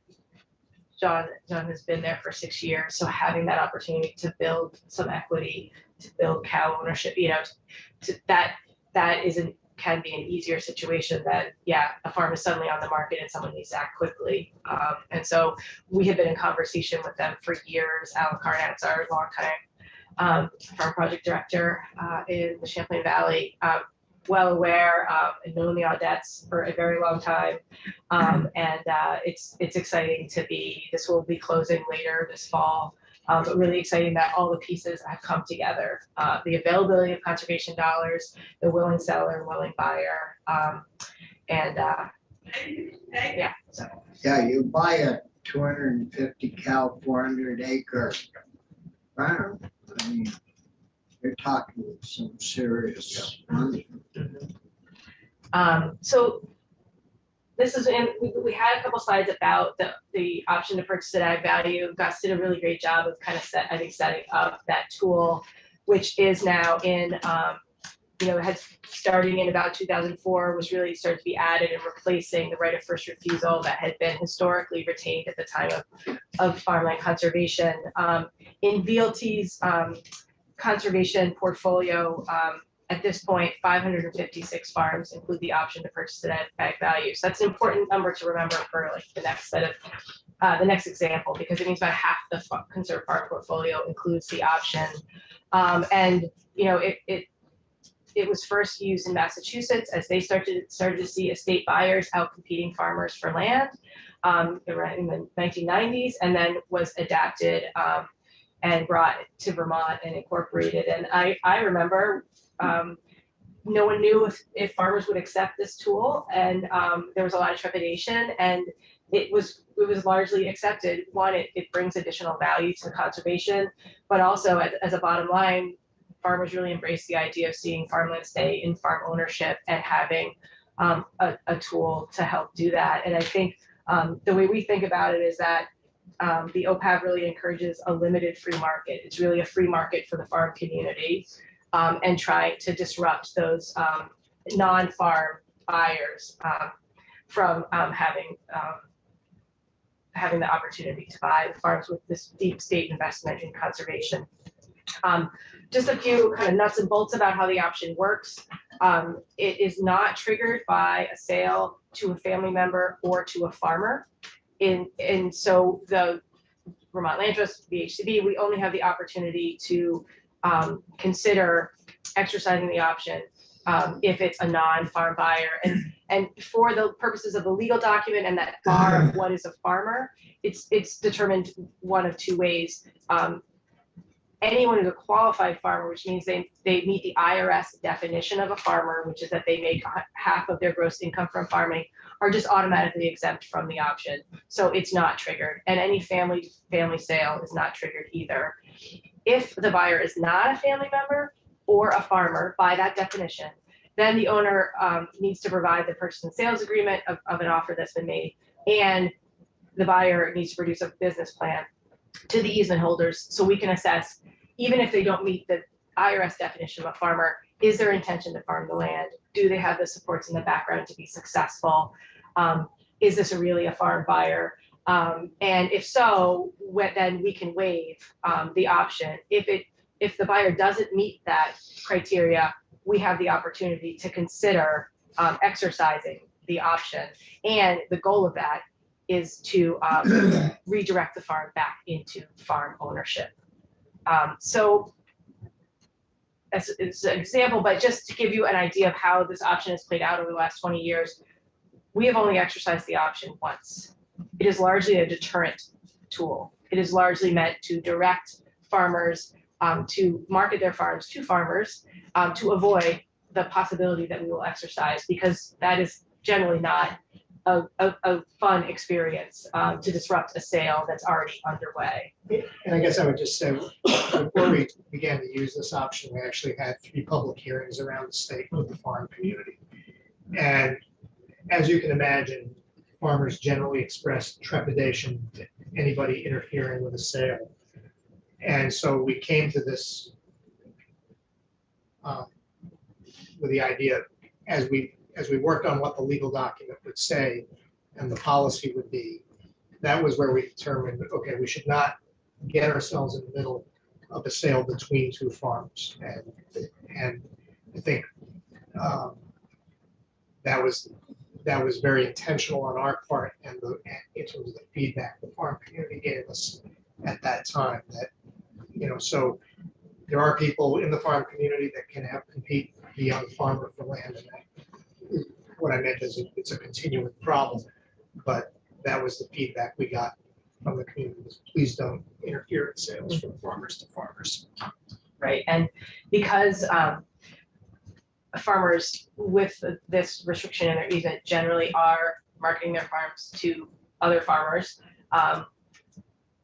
John has been there for 6 years, so having that opportunity to build some equity, to build cow ownership, you know, can be an easier situation that, a farm is suddenly on the market and someone needs to act quickly. And so we have been in conversation with them for years. Alan Carnat's our longtime farm project director in the Champlain Valley. Well aware and known the Audettes for a very long time. It's exciting this will be closing later this fall, but really exciting that all the pieces have come together. The availability of conservation dollars, the willing seller and willing buyer, so.
Yeah, you buy a 250 cow, 400 acre farm. I mean, you're talking some serious money.
So this is, we had a couple slides about the option to purchase at ag value. Gus did a really great job of kind of setting up that tool, which is now in, had starting in about 2004, was really started to be added and replacing the right of first refusal that had been historically retained at the time of farmland conservation. In VLT's conservation portfolio, at this point, 556 farms include the option to purchase it at ag value. So that's an important number to remember for like the next example, because it means about half the conserved farm portfolio includes the option. It was first used in Massachusetts as they started to see estate buyers out competing farmers for land around in the 1990s, and then was adapted and brought to Vermont and incorporated. And I remember no one knew if farmers would accept this tool, and there was a lot of trepidation, and it was largely accepted. One, it brings additional value to conservation, but also as a bottom line, farmers really embrace the idea of seeing farmland stay in farm ownership and having a tool to help do that. And I think the way we think about it is that the OPAV really encourages a limited free market. It's really a free market for the farm community, and trying to disrupt those non-farm buyers from having the opportunity to buy the farms with this deep state investment in conservation. Just a few kind of nuts and bolts about how the option works. It is not triggered by a sale to a family member or to a farmer. And so the Vermont Land Trust, VHCB, we only have the opportunity to consider exercising the option if it's a non-farm buyer. And for the purposes of the legal document and that bar of what is a farmer, it's determined one of two ways. anyone who's a qualified farmer, which means they meet the IRS definition of a farmer, which is that they make half of their gross income from farming, are just automatically exempt from the option. So it's not triggered, and any family sale is not triggered either. If the buyer is not a family member or a farmer by that definition, then the owner needs to provide the purchase and sales agreement of an offer that's been made, and the buyer needs to produce a business plan to the easement holders so we can assess, even if they don't meet the IRS definition of a farmer, is their intention to farm the land? Do they have the supports in the background to be successful? Is this really a farm buyer? And if so, then we can waive the option. If the buyer doesn't meet that criteria, we have the opportunity to consider exercising the option. And the goal of that is to redirect the farm back into farm ownership. So as an example, but just to give you an idea of how this option has played out over the last 20 years, we have only exercised the option once. It is largely a deterrent tool. It is largely meant to direct farmers to market their farms to farmers to avoid the possibility that we will exercise, because that is generally not a fun experience to disrupt a sale that's already underway.
And I guess I would just say, before we began to use this option, we actually had 3 public hearings around the state with the farm community. And as you can imagine, farmers generally express trepidation to anybody interfering with a sale. And so we came to this with the idea, as we worked on what the legal document would say and the policy would be, that was where we determined that, okay, we should not get ourselves in the middle of a sale between 2 farms. And I think that was very intentional on our part, and in terms of the feedback the farm community gave us at that time, that, so there are people in the farm community that can compete with the young farmer for land, and what I meant is it's a continuing problem, but that was the feedback we got from the community, was please don't interfere in sales from farmers to farmers.
Right, and because farmers with this restriction in their easement generally are marketing their farms to other farmers,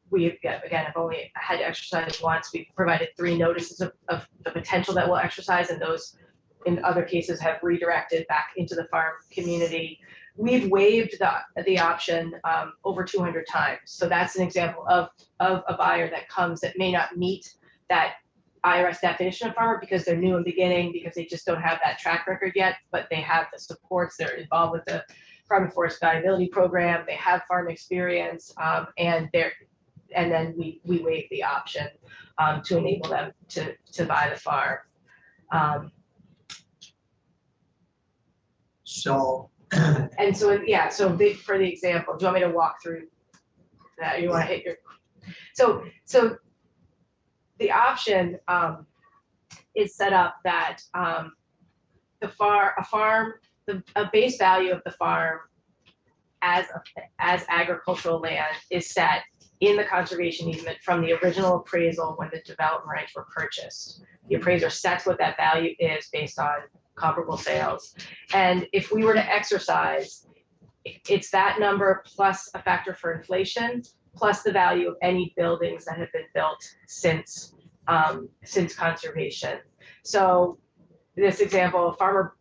we again have only had to exercise once. We've provided 3 notices of the potential that we'll exercise, and those in other cases have redirected back into the farm community. We've waived the option over 200 times. So that's an example of a buyer that comes that may not meet that IRS definition of farmer because they're new in beginning, because they just don't have that track record yet, but they have the supports, they're involved with the Farm and Forest Valuability Program, they have farm experience, and then we waive the option to enable them to buy the farm.
So,
And so, yeah, so for the example, do you want me to walk through that? You want to hit your, so the option is set up that a base value of the farm as agricultural land is set in the conservation easement from the original appraisal when the development rights were purchased. The appraiser sets what that value is based on comparable sales. And if we were to exercise, it's that number plus a factor for inflation, plus the value of any buildings that have been built since conservation. So this example, a farmer,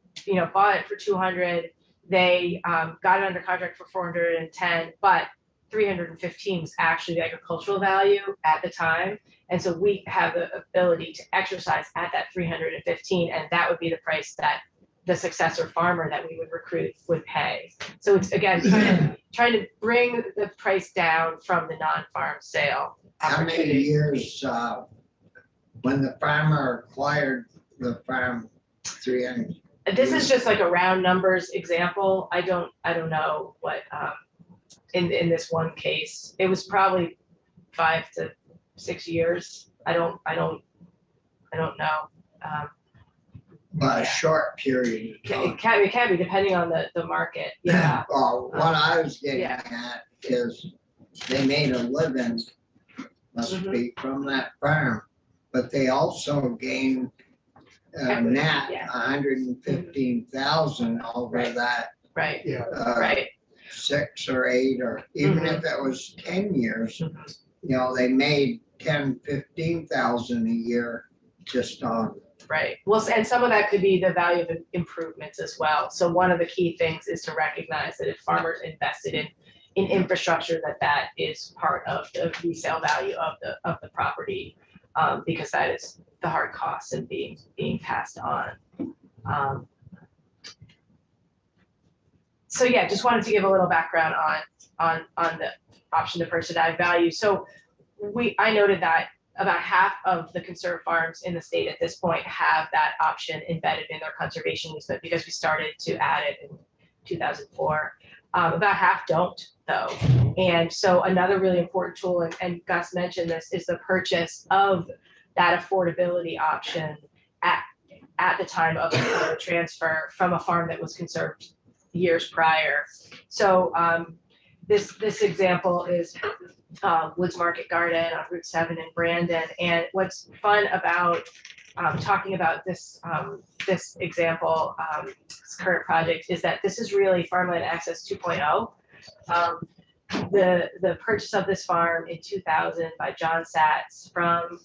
bought it for 200, they got it under contract for 410, but 315 is actually the agricultural value at the time. And so we have the ability to exercise at that 315, and that would be the price that the successor farmer that we would recruit would pay. So it's, again, trying to bring the price down from the non-farm sale.
how many years, when the farmer acquired the farm, 300?
This is just like a round numbers example. I don't know what, in this one case, it was probably 5 to 6 years. I don't know.
But a short period of time.
It can be depending on the market. Yeah.
Well, what I was getting at is they made a living, must be, from that farm. but they also gained net
Yeah.
115,000 over
Right.
that
Right,
Yeah,
right.
6 or 8, or even if it was 10 years, they made 10, 15,000 a year just on.
Right. Well, and some of that could be the value of improvements as well. So one of the key things is to recognize that if farmers invested in infrastructure, that is part of the resale value of the property, because that is the hard cost and being passed on. So yeah, just wanted to give a little background on the option to purchase at value. So I noted that about half of the conserved farms in the state at this point have that option embedded in their conservation easement, because we started to add it in 2004. About half don't, though. And so another really important tool, and Gus mentioned this, is the purchase of that affordability option at the time of the transfer from a farm that was conserved years prior. So this example is Woods Market Garden on Route 7 in Brandon. And what's fun about talking about this example, this current project, is that this is really Farmland Access 2.0. The purchase of this farm in 2000 by John Satz from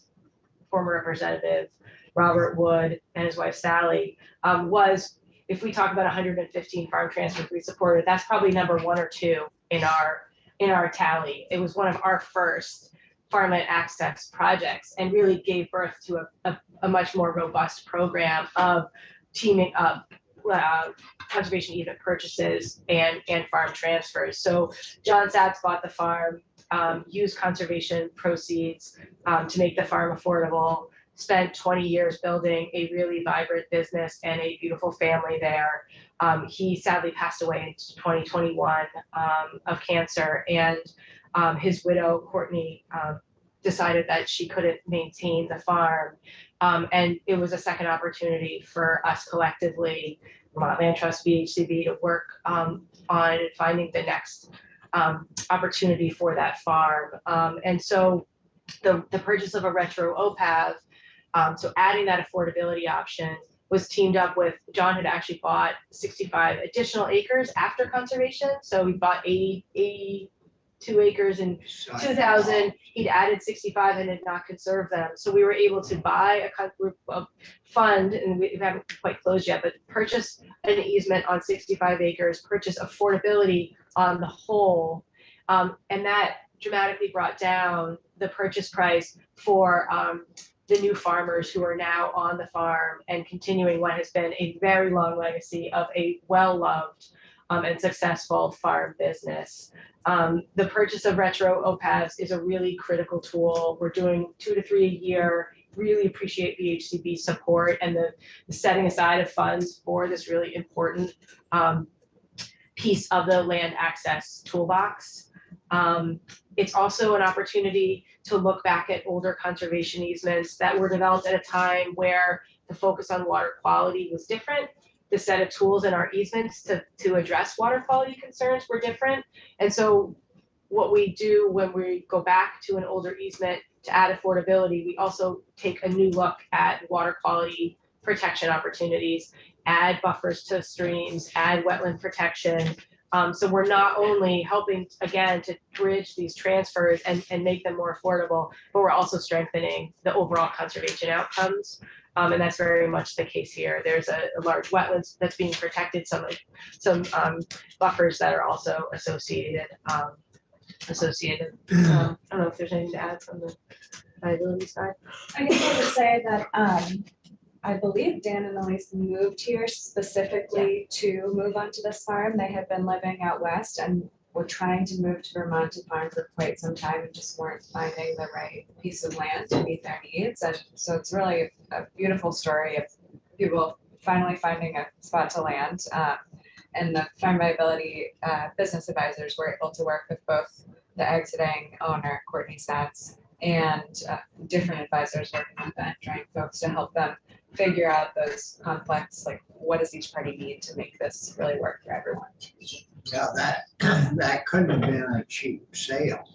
former Representative Robert Wood and his wife Sally was, if we talk about 115 farm transfers we supported, that's probably number 1 or 2 in our tally. It was one of our first farmland access projects, and really gave birth to a much more robust program of teaming up conservation easement purchases and farm transfers. So John Satz bought the farm, used conservation proceeds to make the farm affordable, spent 20 years building a really vibrant business and a beautiful family there. He sadly passed away in 2021 of cancer, and his widow, Courtney, decided that she couldn't maintain the farm. And it was a second opportunity for us collectively, Vermont Land Trust, VHCB, to work on finding the next opportunity for that farm. And so the purchase of a retro OPAV, so adding that affordability option, was teamed up with, John had actually bought 65 additional acres after conservation. So he bought 82 acres in 2000. He'd added 65 and had not conserved them. So we were able to buy a fund, and we haven't quite closed yet, but purchase an easement on 65 acres, purchase affordability on the whole. And that dramatically brought down the purchase price for the new farmers who are now on the farm and continuing what has been a very long legacy of a well-loved and successful farm business. The purchase of retro OPAVs is a really critical tool. We're doing 2 to 3 a year. Really appreciate VHCB support and the setting aside of funds for this really important piece of the land access toolbox. It's also an opportunity to look back at older conservation easements that were developed at a time where the focus on water quality was different. The set of tools in our easements to address water quality concerns were different. And so what we do when we go back to an older easement to add affordability, we also take a new look at water quality protection opportunities, add buffers to streams, add wetland protection. So we're not only helping, again, to bridge these transfers and make them more affordable, but we're also strengthening the overall conservation outcomes. And that's very much the case here. There's a large wetlands that's being protected, some buffers that are also associated. I don't know if there's anything to add from the liability side.
I guess I would say that I believe Dan and Elise moved here specifically to move onto this farm. They had been living out west and were trying to move to Vermont to farm for quite some time and just weren't finding the right piece of land to meet their needs. And so it's really a beautiful story of people finally finding a spot to land. And the farm viability business advisors were able to work with both the exiting owner, Courtney Satz, and different advisors working with the entering folks to help them figure out those conflicts, like what does each party need to make this really work for everyone.
Yeah, that couldn't have been a cheap sale.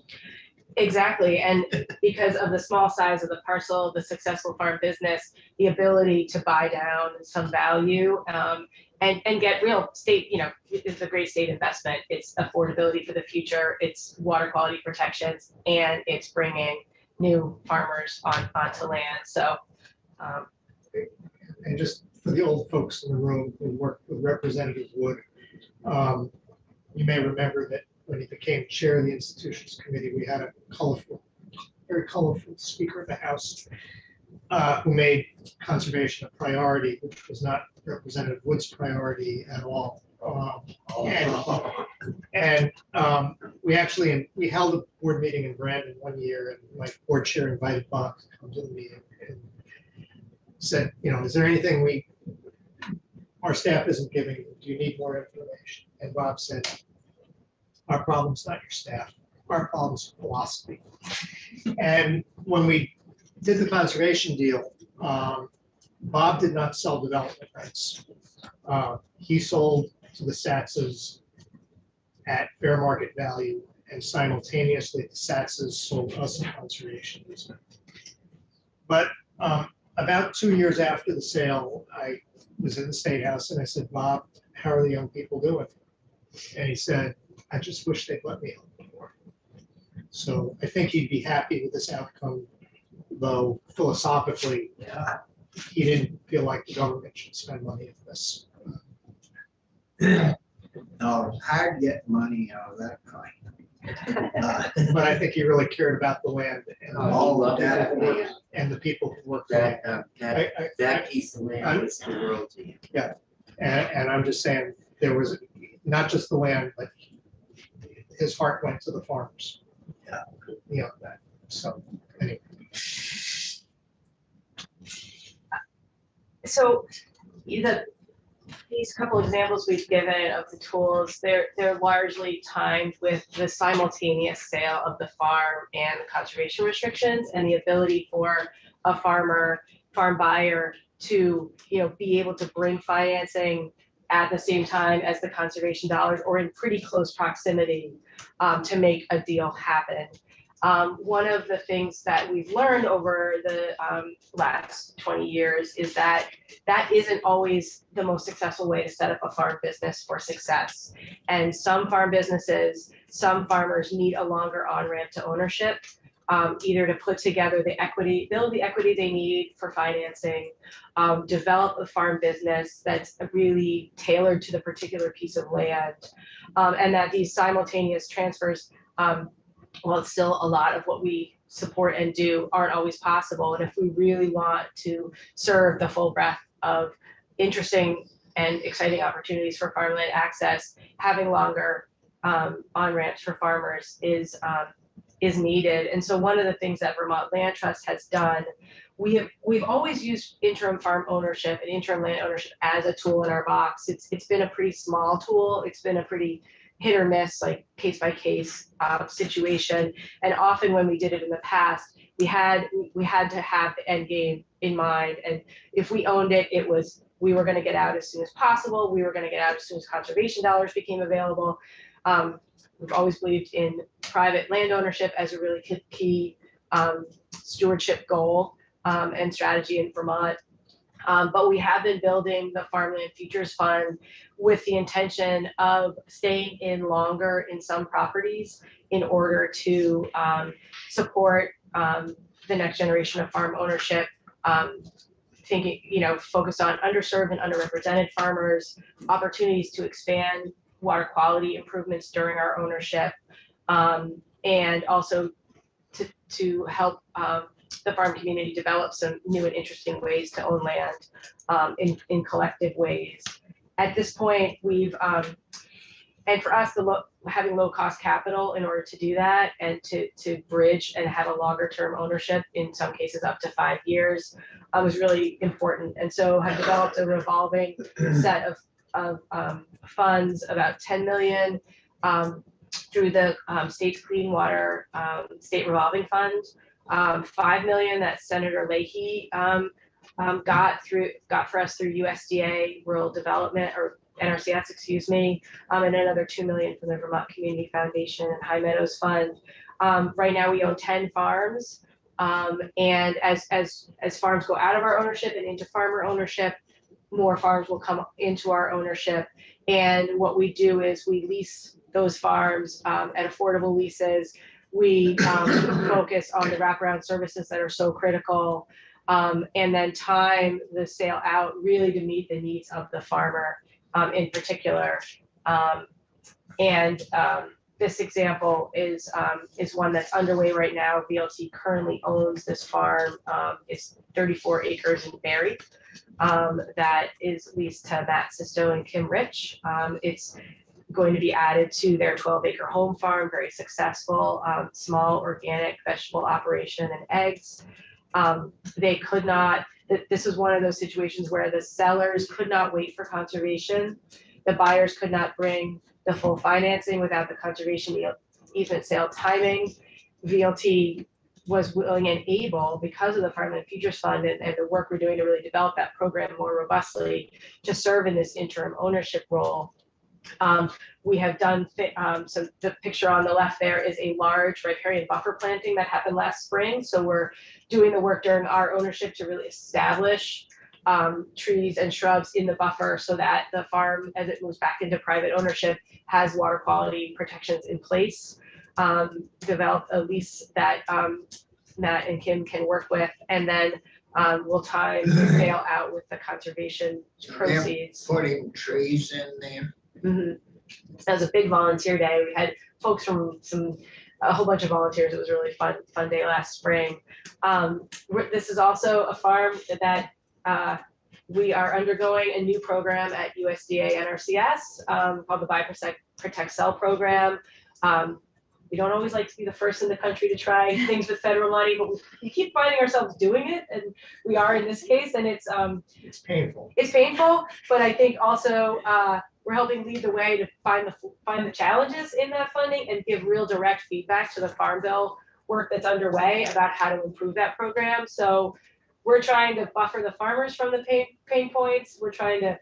Exactly, and because of the small size of the parcel, the successful farm business, the ability to buy down some value, and get real state, it's a great state investment. It's affordability for the future, it's water quality protections, and it's bringing new farmers onto land, so.
And just for the old folks in the room who worked with Representative Wood, you may remember that when he became chair of the institutions committee, we had a very colorful speaker of the House who made conservation a priority, which was not Representative Wood's priority at all. And we held a board meeting in Brandon one year, and my board chair invited Bob to come to the meeting and said, is there anything our staff isn't giving you? Do you need more information? And Bob said, our problem's not your staff. Our problem's philosophy. And when we did the conservation deal, Bob did not sell development rights. He sold to the Satzes at fair market value, and simultaneously the Satzes sold us a conservation easement. But about 2 years after the sale, I was in the State House and I said, Bob, how are the young people doing? And he said, I just wish they'd let me help more. So I think he'd be happy with this outcome, though philosophically, he didn't feel like the government should spend money on this.
No, it's hard to get money out of that kind.
But I think he really cared about the land and
All of that.
and the people who worked on it.
That piece of land is the world to you.
And I'm just saying, there was not just the land, but his heart went to the farmers. That. So anyway.
So these couple examples we've given of the tools, they're largely timed with the simultaneous sale of the farm and the conservation restrictions, and the ability for a farm buyer to be able to bring financing at the same time as the conservation dollars, or in pretty close proximity, to make a deal happen. One of the things that we've learned over the last 20 years is that isn't always the most successful way to set up a farm business for success. And some farm businesses, some farmers need a longer on-ramp to ownership, either to put together build the equity they need for financing, develop a farm business that's really tailored to the particular piece of land, and that these simultaneous transfers, well, it's still a lot of what we support and do, aren't always possible. And if we really want to serve the full breadth of interesting and exciting opportunities for farmland access, having longer on-ramps for farmers is needed. And so one of the things that Vermont Land Trust has done, we've always used interim farm ownership and interim land ownership as a tool in our box. It's been a pretty small tool. It's been a pretty hit or miss, like case by case situation. And often when we did it in the past, we had to have the end game in mind. And if we owned it, we were going to get out as soon as possible. We were going to get out as soon as conservation dollars became available. We've always believed in private land ownership as a really key stewardship goal and strategy in Vermont. But we have been building the Farmland Futures Fund with the intention of staying in longer in some properties in order to support the next generation of farm ownership, thinking, focused on underserved and underrepresented farmers, opportunities to expand water quality improvements during our ownership, and also to help the farm community develop some new and interesting ways to own land in collective ways. At this point, we've, and for us, having low cost capital in order to do that and to bridge and have a longer term ownership, in some cases up to 5 years, was really important. And so have developed a revolving set of funds, about 10 million through the state's Clean Water State Revolving Fund, 5 million that Senator Leahy got for us through USDA Rural Development, or NRCS, excuse me, and another 2 million from the Vermont Community Foundation and High Meadows Fund. Right now, we own 10 farms. And as farms go out of our ownership and into farmer ownership, more farms will come into our ownership. And what we do is we lease those farms at affordable leases. We focus on the wraparound services that are so critical, and then time the sale out really to meet the needs of the farmer in particular. This example is one that's underway right now. VLT currently owns this farm. It's 34 acres in Barry that is leased to Matt Sisto and Kim Rich. It's going to be added to their 12-acre home farm, very successful, small organic vegetable operation and eggs. They could not, this is one of those situations where the sellers could not wait for conservation. The buyers could not bring the full financing without the conservation easement sale timing. VLT was willing and able, because of the Farmland Futures Fund and the work we're doing to really develop that program more robustly, to serve in this interim ownership role. We have done, so the picture on the left there is a large riparian buffer planting that happened last spring. So we're doing the work during our ownership to really establish trees and shrubs in the buffer so that the farm, as it moves back into private ownership, has water quality protections in place. Develop a lease that Matt and Kim can work with, and then we'll time the sale out with the conservation proceeds.
Putting trees in there.
Mm-hmm. That was a big volunteer day. We had folks from a whole bunch of volunteers. It was a really fun day last spring. This is also a farm that we are undergoing a new program at USDA NRCS called the Buy, Protect, Sell program. We don't always like to be the first in the country to try things with federal money, but we keep finding ourselves doing it, and we are in this case, and it's
painful.
It's painful, but I think also we're helping lead the way to find the challenges in that funding and give real direct feedback to the Farm Bill work that's underway about how to improve that program. So we're trying to buffer the farmers from the pain points. We're trying to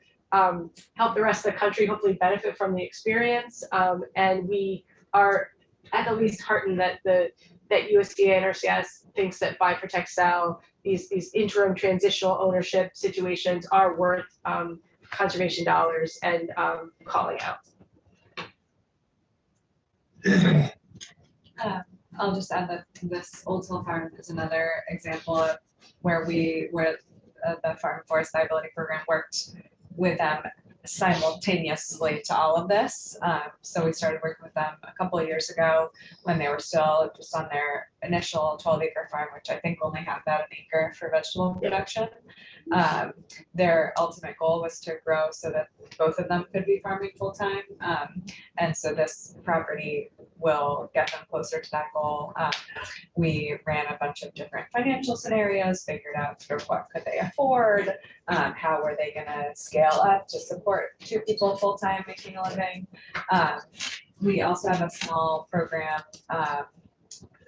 help the rest of the country hopefully benefit from the experience, and we are at the least heartened that that USDA and NRCS thinks that Buy, Protect, Sell, these interim transitional ownership situations are worth conservation dollars and calling out.
I'll just add that this Old Hill Farm is another example of where the Farm Forest Viability Program worked with them simultaneously to all of this. So we started working with them a couple of years ago when they were still just on their initial 12-acre farm, which I think only had about an acre for vegetable production. Their ultimate goal was to grow so that both of them could be farming full-time. And so this property will get them closer to that goal. We ran a bunch of different financial scenarios, figured out sort of what could they afford, how were they gonna scale up to support 2 people full-time making a living. We also have a small program,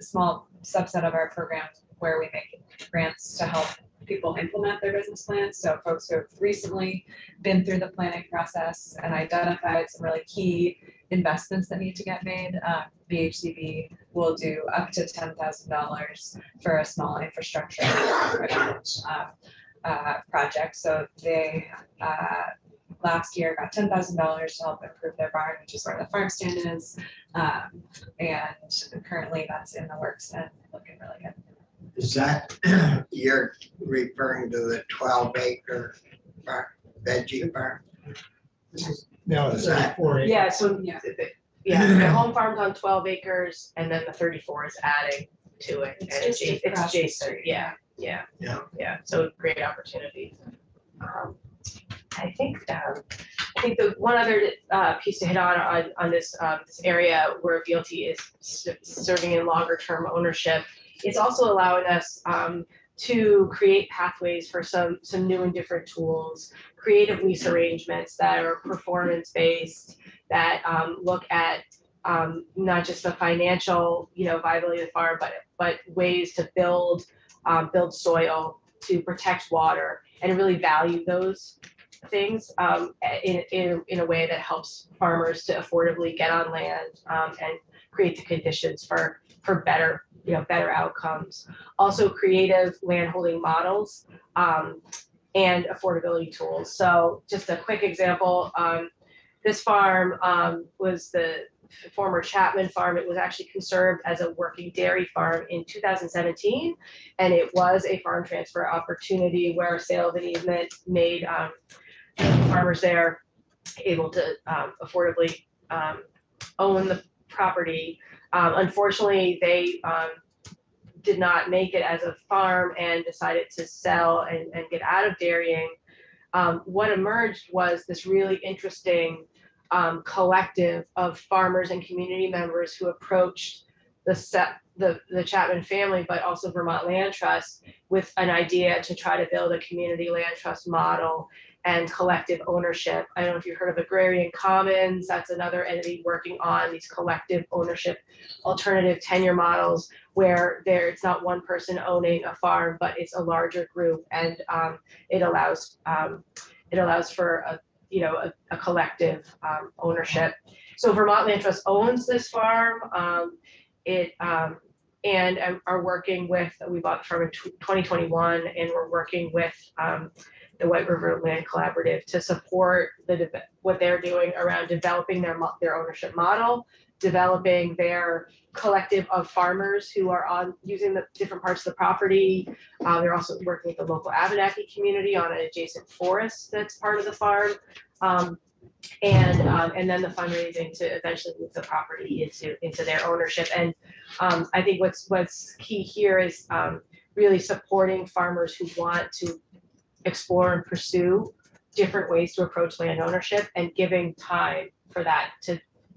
small subset of our program where we make grants to help people implement their business plans. So folks who have recently been through the planning process and identified some really key investments that need to get made, BHCB will do up to $10,000 for a small infrastructure project. So they last year got $10,000 to help improve their barn, which is where the farm stand is, and currently that's in the works and looking really good.
Is that, you're referring to the 12-acre veggie farm?
No, it's 34 acres.
Yeah, so
Yeah.
the home farm's on 12 acres, and then the 34 is adding to it.
It's
and
just
it's
across the
adjacent.
street.
Yeah.
Yeah.
So great opportunity. I think the one other piece to hit on this this area where VLT is serving in longer term ownership, it's also allowing us to create pathways for some new and different tools, creative lease arrangements that are performance based, that look at not just the financial viability of the farm, but ways to build soil, to protect water, and really value those things in a way that helps farmers to affordably get on land and create the conditions for better, better outcomes. Also creative landholding models and affordability tools. So just a quick example, this farm was the former Chapman farm. It was actually conserved as a working dairy farm in 2017, and it was a farm transfer opportunity where a sale of an easement made farmers there able to affordably own the property. Unfortunately, they did not make it as a farm and decided to sell and get out of dairying. What emerged was this really interesting collective of farmers and community members who approached the Chapman family, but also Vermont Land Trust, with an idea to try to build a community land trust model and collective ownership. I don't know if you've heard of Agrarian Commons. That's another entity working on these collective ownership alternative tenure models where it's not one person owning a farm, but it's a larger group, and it allows for a collective ownership. So Vermont Land Trust owns this farm. And are working with, we bought the farm in 2021, and we're working with the White River Land Collaborative to support what they're doing around developing their ownership model, developing their collective of farmers who are using the different parts of the property. They're also working with the local Abenaki community on an adjacent forest that's part of the farm. And then the fundraising to eventually move the property into their ownership. And I think what's key here is really supporting farmers who want to explore and pursue different ways to approach land ownership, and giving time for that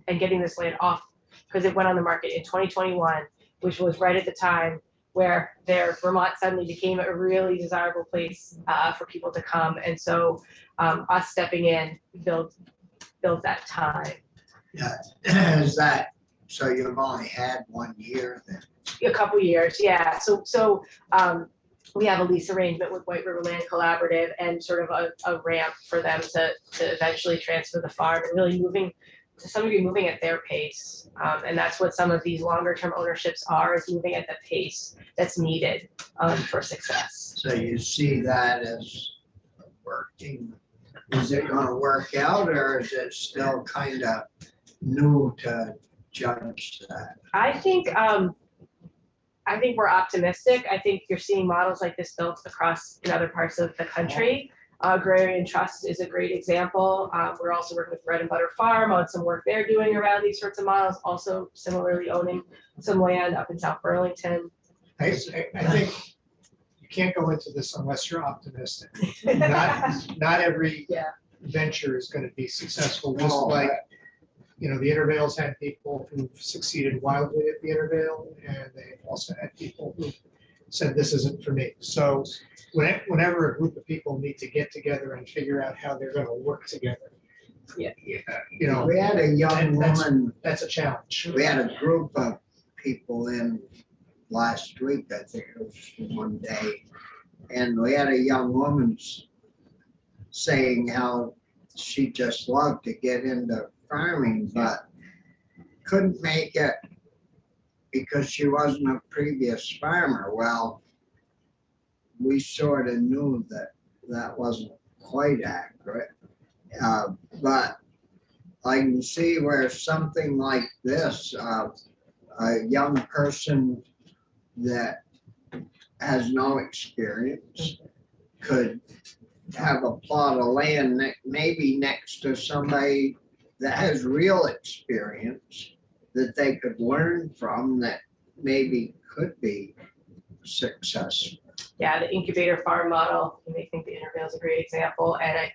and getting this land off, because it went on the market in 2021, which was right at the time where Vermont suddenly became a really desirable place for people to come. And so us stepping in builds that time.
Yeah, is that, so you've only had 1 year then?
A couple years, yeah. So we have a lease arrangement with White River Land Collaborative, and sort of a ramp for them to eventually transfer the farm, and really to some degree moving at their pace. And that's what some of these longer term ownerships are, is moving at the pace that's needed for success.
So you see that as working, is it gonna work out, or is it still kind of new to judge that?
I think we're optimistic. I think you're seeing models like this built across in other parts of the country. Agrarian Trust is a great example. We're also working with Bread and Butter Farm on some work they're doing around these sorts of models, also similarly owning some land up in South Burlington.
I think you can't go into this unless you're optimistic. Not every venture is going to be successful, just like, the Intervale's had people who've succeeded wildly at the Intervale, and they've also had people who said, this isn't for me. So whenever a group of people need to get together and figure out how they're going to work together,
We had a young woman,
that's a challenge.
we had a group of people in last week, I think it was one day, and we had a young woman saying how she just loved to get into farming, but couldn't make it because she wasn't a previous farmer. Well, we sort of knew that wasn't quite accurate, but I can see where something like this, a young person that has no experience could have a plot of land maybe next to somebody that has real experience that they could learn from, that maybe could be successful.
Yeah, the incubator farm model, you may think the Intervale is a great example, and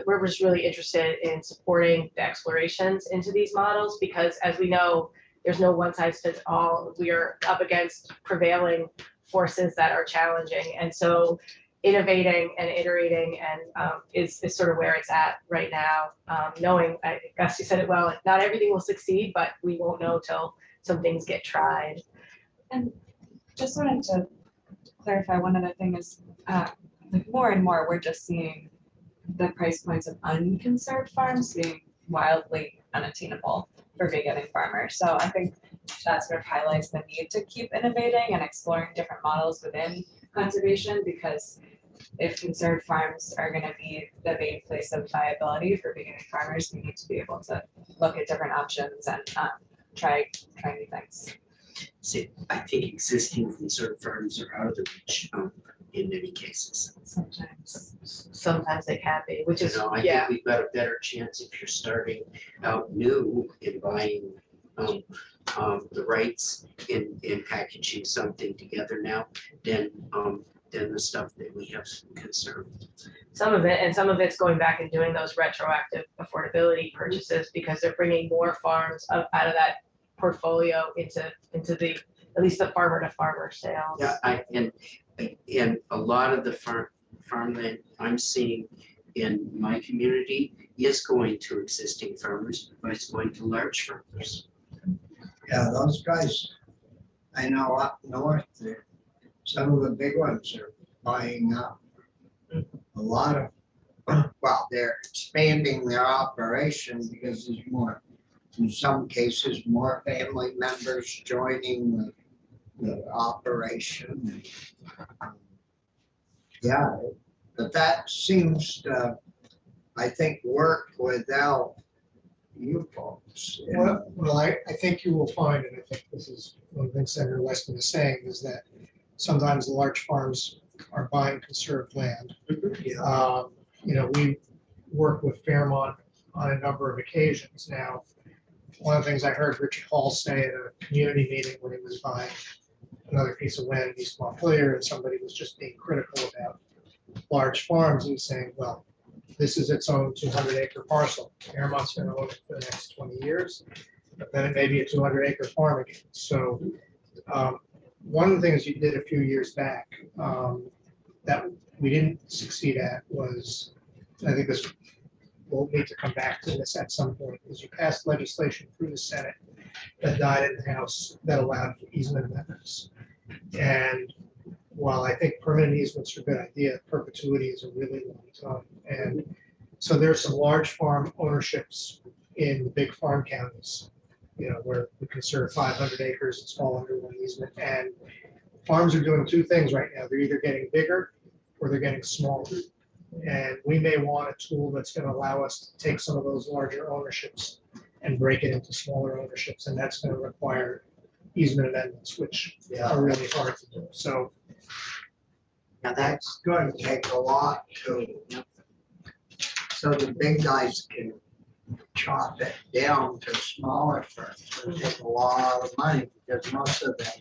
we're just really interested in supporting the explorations into these models, because as we know, there's no one size fits all. We are up against prevailing forces that are challenging, and so innovating and iterating and is sort of where it's at right now. Knowing, I guess you said it well, not everything will succeed, but we won't know till some things get tried.
And just wanted to clarify one other thing is, like more and more, we're just seeing the price points of unconserved farms being wildly unattainable for beginning farmers. So I think that sort of highlights the need to keep innovating and exploring different models within conservation, because if conserved farms are going to be the main place of viability for beginning farmers, we need to be able to look at different options and try new things.
See, I think existing conserved farms are out of the reach, in many cases.
Sometimes they can be, which is,
You know, I
yeah.
think we've got a better chance if you're starting out new and buying, the rights and packaging something together now than the stuff that we have conserved.
Some of it, and some of it's going back and doing those retroactive affordability purchases because they're bringing more farms out of that portfolio into the, at least the farmer to farmer sales.
Yeah, and a lot of the farmland I'm seeing in my community is going to existing farmers, but it's going to large farmers.
Yeah, those guys, I know up north there, some of the big ones are buying up a lot of, well, they're expanding their operation because there's more, in some cases, more family members joining the operation. Yeah, but that seems to, I think, work without you folks.
Well, I think you will find, and I think this is one of the things Senator Weston is saying, is that sometimes the large farms are buying conserved land. You know, we work with Fairmont on a number of occasions now. One of the things I heard Richard Hall say at a community meeting when he was buying another piece of land in East Montpelier, and somebody was just being critical about large farms, he was saying, well, this is its own 200-acre parcel. Fairmont's going to own it for the next 20 years, but then it may be a 200-acre farm again. So one of the things you did a few years back that we didn't succeed at was, I think this, we'll need to come back to this at some point, is you passed legislation through the Senate that died in the House that allowed for easement amendments. And while I think permanent easements are a good idea, perpetuity is a really long time. And so there's some large farm ownerships in the big farm counties, you know, where we conserve 500 acres, it's all under one easement. And farms are doing two things right now. They're either getting bigger or they're getting smaller. And we may want a tool that's going to allow us to take some of those larger ownerships and break it into smaller ownerships. And that's going to require easement amendments, which are really hard to do. So
Now that's going to take a lot to, so the big guys can chop it down to smaller firms. It'll take a lot of money because most of them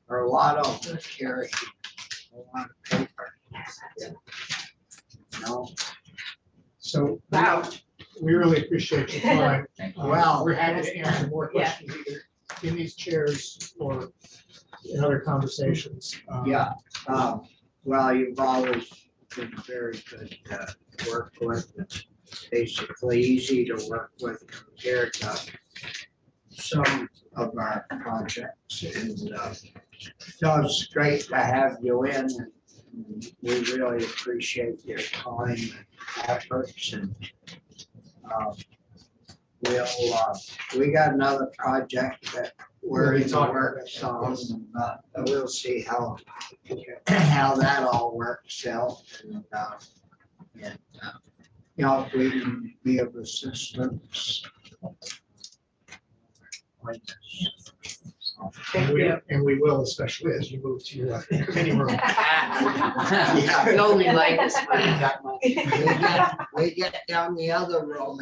are a lot of them carry a lot of paper. No,
So we really appreciate your time.
Well,
We're happy to answer more questions either in these chairs or in other conversations.
yeah, well, you've always been very good to work with. It's basically easy to work with compared to some of our projects. And so it's great to have you in. And we really appreciate your time and efforts. And we got another project that we're in the works on, but we'll see how that all works out. And you know, if we can be of assistance.
And we will, especially as you move to your committee room.
Yeah.
We only like this when we got money.
We get down the other room.